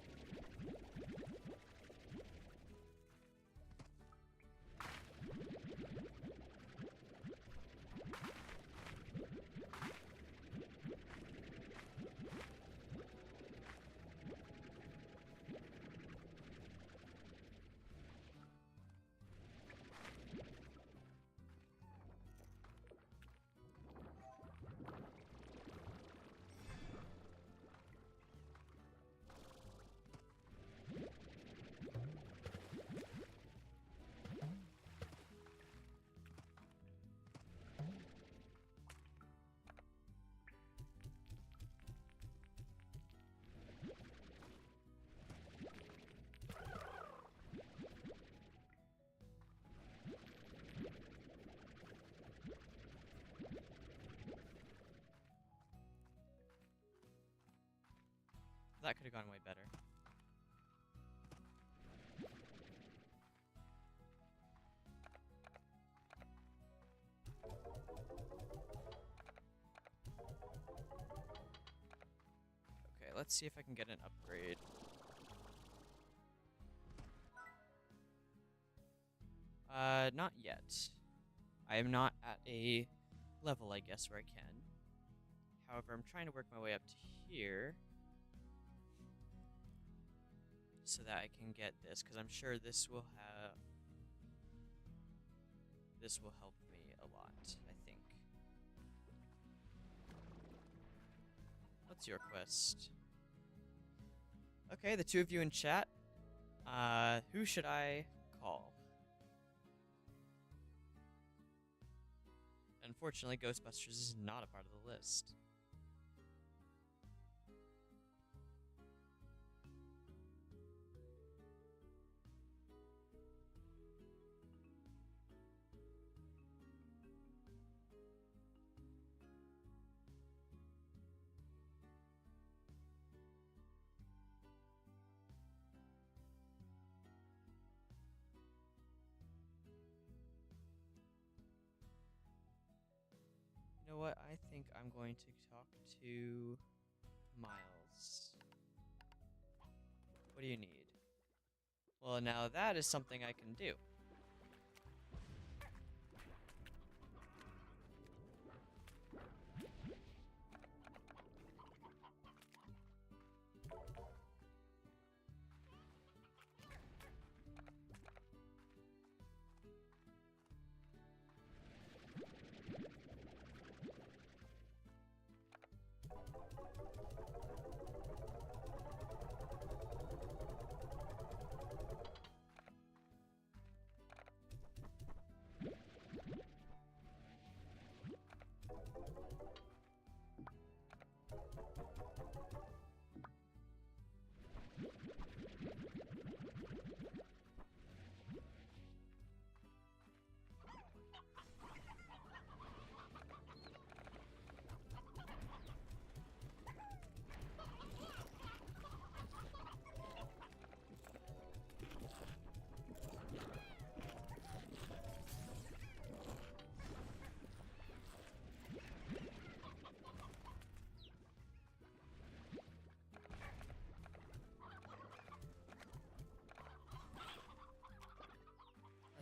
That could have gone way better. Okay, let's see if I can get an upgrade. Not yet. I am not at a level, I guess, where I can. However, I'm trying to work my way up to here. so that I can get this, because I'm sure this will help me a lot, I think. What's your quest? Okay, the two of you in chat. Who should I call? Unfortunately, Ghostbusters is not a part of the list. You know what? I think I'm going to talk to Miles. What do you need? Well, now that is something I can do.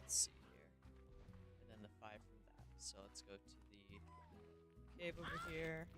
Let's see here. And then the 5 from that. So let's go to the cave over here.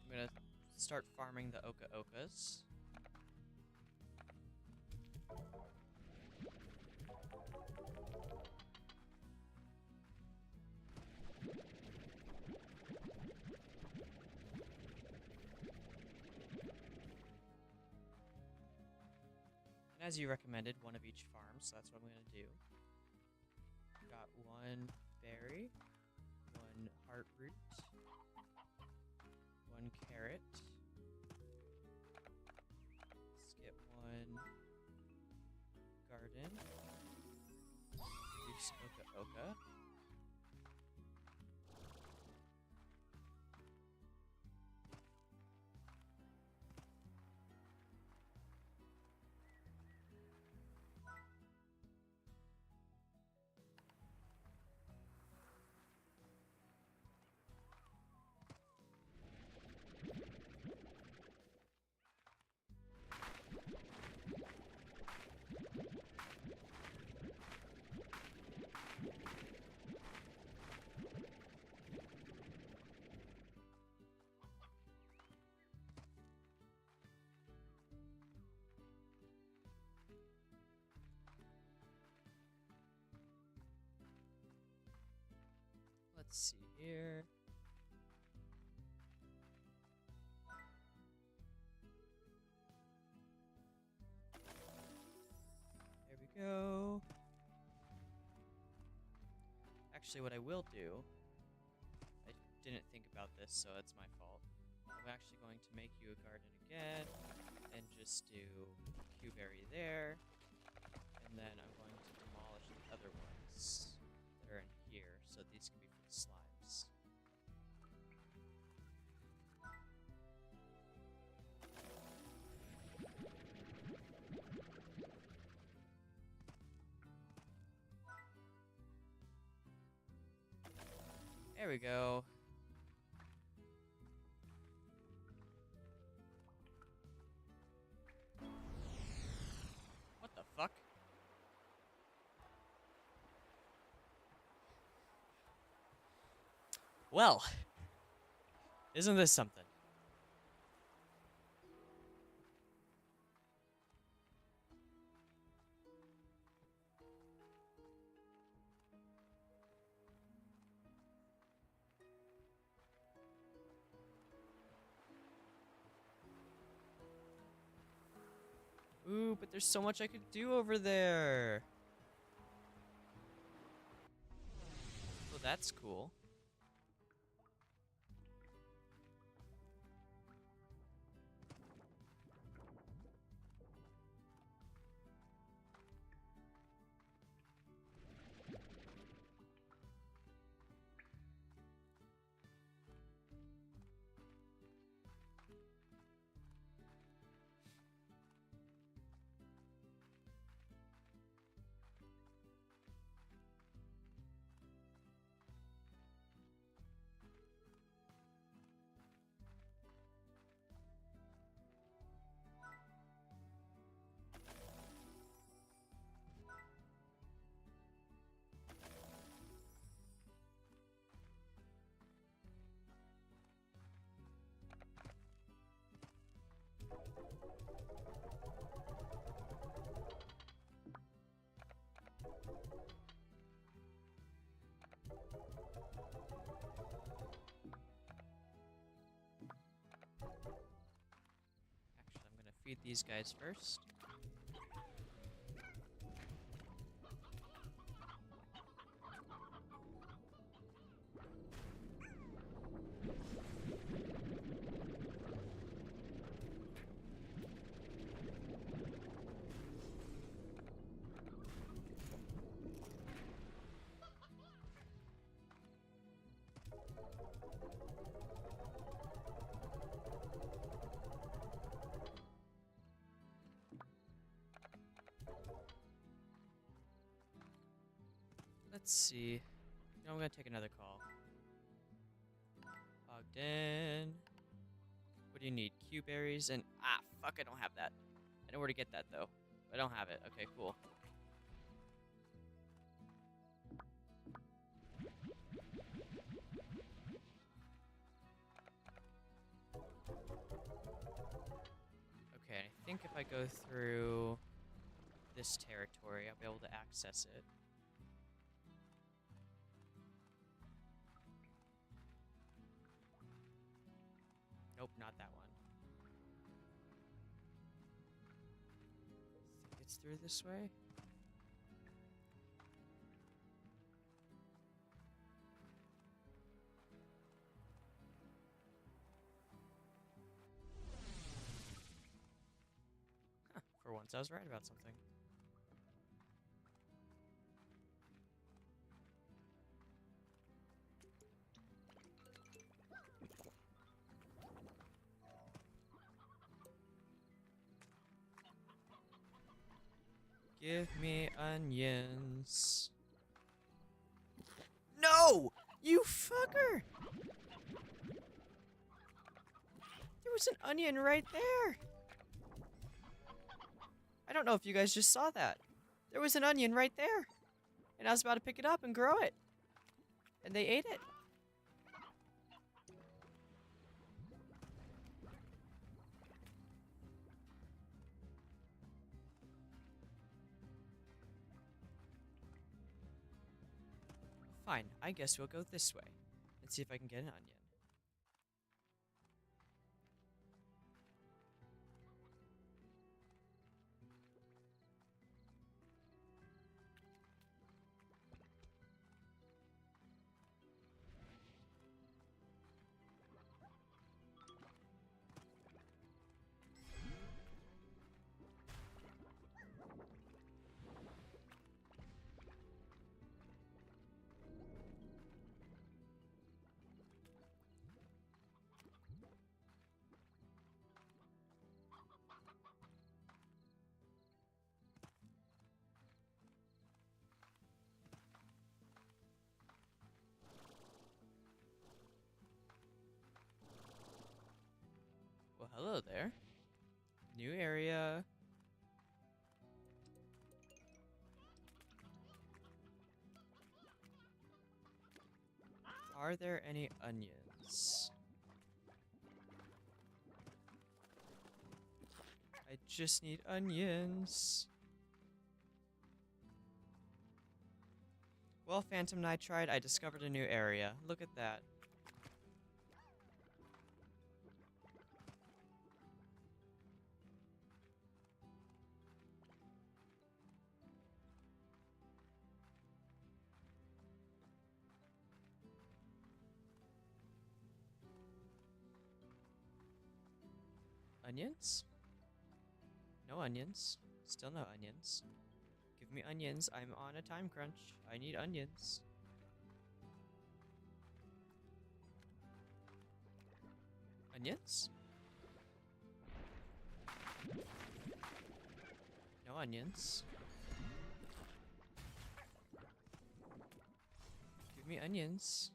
I'm gonna start farming the Oka Okas. And as you recommended, one of each farm, so that's what I'm gonna do. Got one berry, one heartroot, one carrot. Let's get one garden. Produce Oka Oka. Let's see here. There we go. Actually, what I will do, I didn't think about this, so it's my fault. I'm actually going to make you a garden again, and just do Q-berry there, and then I'm going to demolish the other ones that are in here, so these can be for the slimes. There we go. What the fuck? Well, isn't this something? Ooh, but there's so much I could do over there. Well, that's cool. Actually, I'm gonna feed these guys first. Let's see. No, I'm gonna take another call. Ogden. What do you need? Q-berries and... Ah, fuck, I don't have that. I know where to get that, though. I don't have it. Okay, cool. Okay, I think if I go through this territory, I'll be able to access it. Nope, not that one. I think it's through this way? Huh, for once I was right about something. Give me onions. No! You fucker! There was an onion right there! I don't know if you guys just saw that. There was an onion right there. And I was about to pick it up and grow it. And they ate it. Fine, I guess we'll go this way and see if I can get an onion. Hello there. New area. Are there any onions? I just need onions. Well, Phantom Nitride, I discovered a new area. Look at that. Onions? No onions. Still no onions. Give me onions. I'm on a time crunch. I need onions. Onions? No onions. Give me onions.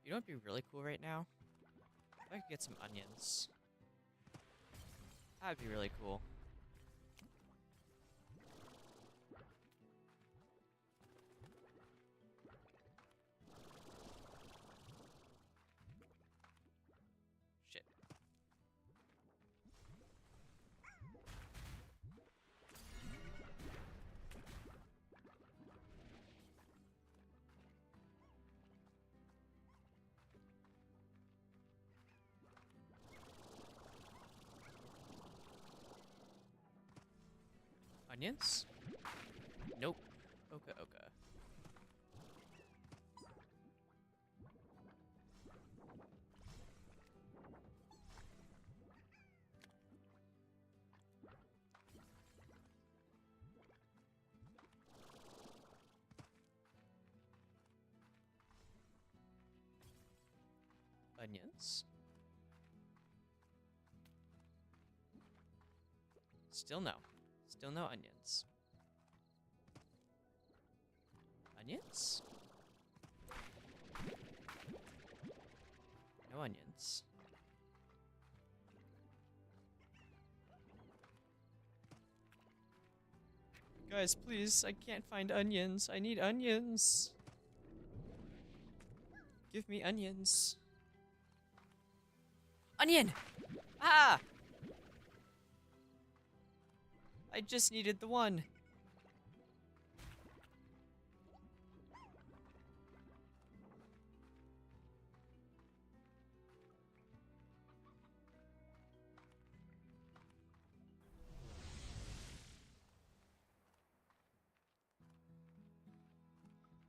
You know what'd be really cool right now? If I could get some onions. That'd be really cool. Shit. Onions? Nope. Okay, okay. Onions? Still no. Still no onions. Onions? No onions. Guys, please, I can't find onions. I need onions. Give me onions. Onion! Ah! I just needed the one.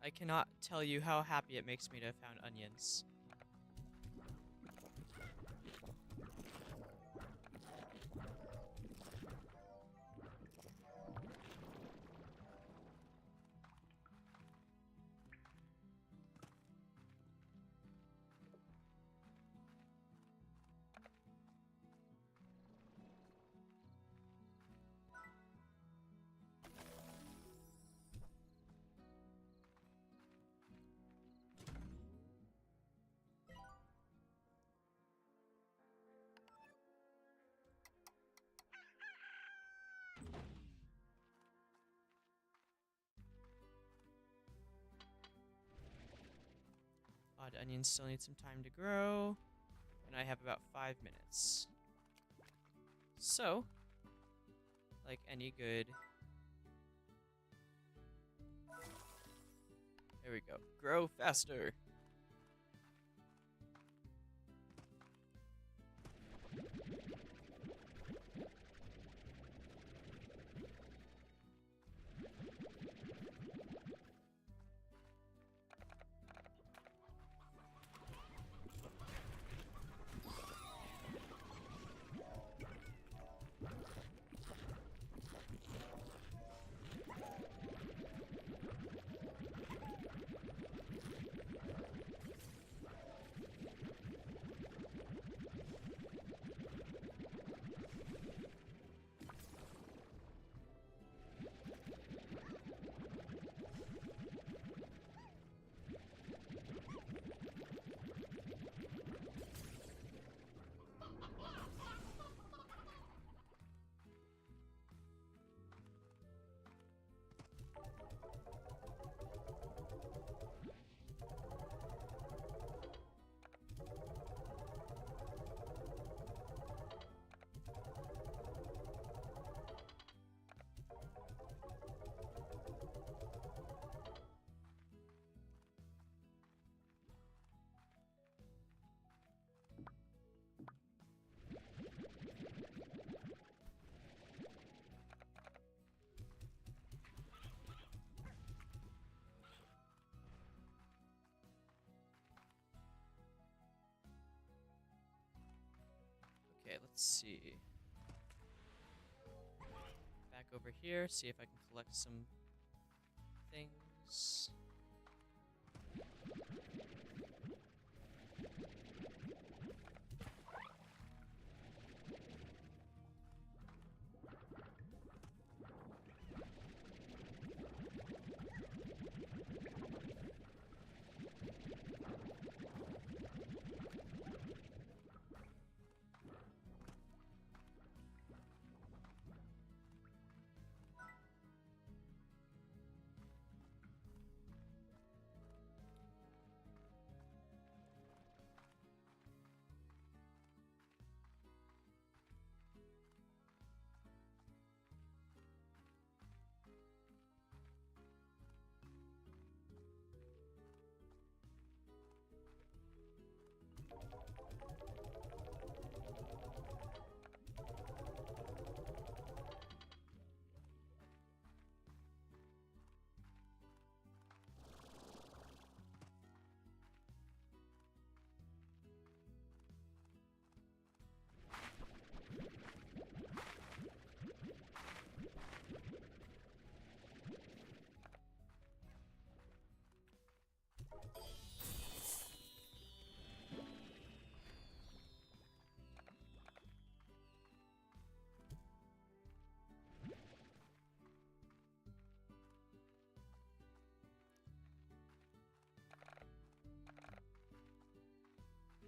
I cannot tell you how happy it makes me to have found onions. Odd onions still need some time to grow. And I have about 5 minutes. So, like any good... There we go. Grow faster! Okay, let's see. Back over here, see if I can collect some things.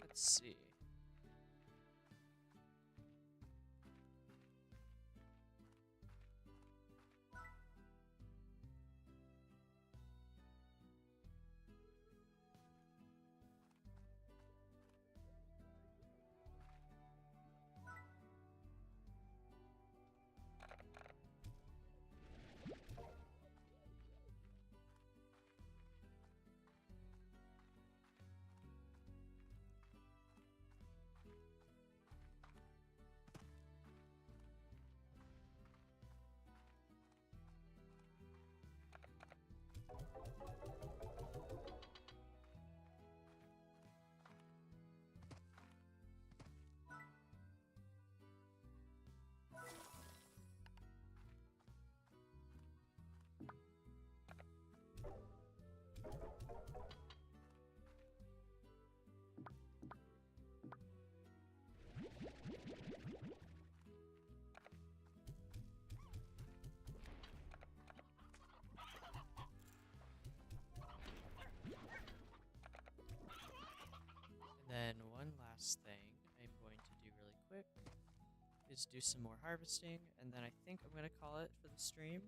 Let's see. And then one last thing I'm going to do really quick is do some more harvesting, and then I think I'm going to call it for the stream.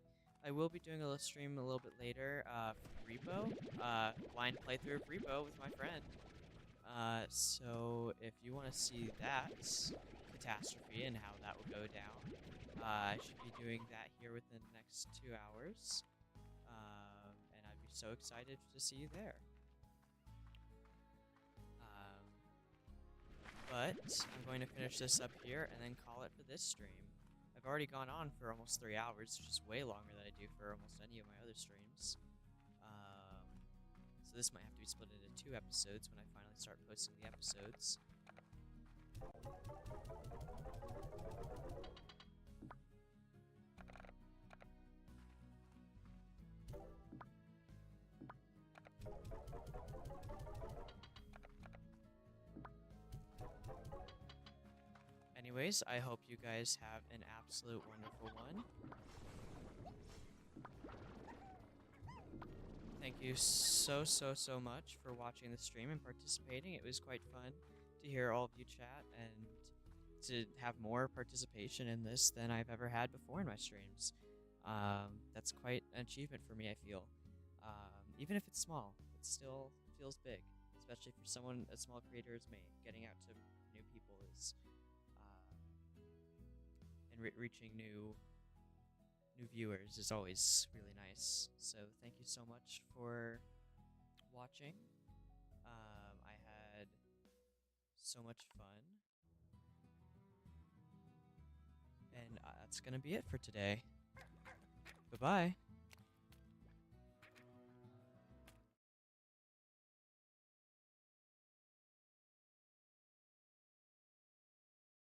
I will be doing a stream a little bit later for Repo, blind playthrough of Repo with my friend. So if you want to see that catastrophe and how that will go down, I should be doing that here within the next 2 hours. And I'd be so excited to see you there. But I'm going to finish this up here and then call it for this stream. I've already gone on for almost 3 hours, which is way longer than I do for almost any of my other streams. So this might have to be split into 2 episodes when I finally start posting the episodes. Anyways, I hope you guys have an absolute wonderful one. Thank you so much for watching the stream and participating. It was quite fun to hear all of you chat and to have more participation in this than I've ever had before in my streams. That's quite an achievement for me, I feel. Even if it's small, it still feels big, especially for someone as small creator as me. Getting out to new people is and reaching new viewers is always really nice. So thank you so much for watching. I had so much fun. And that's gonna be it for today. Bye-bye.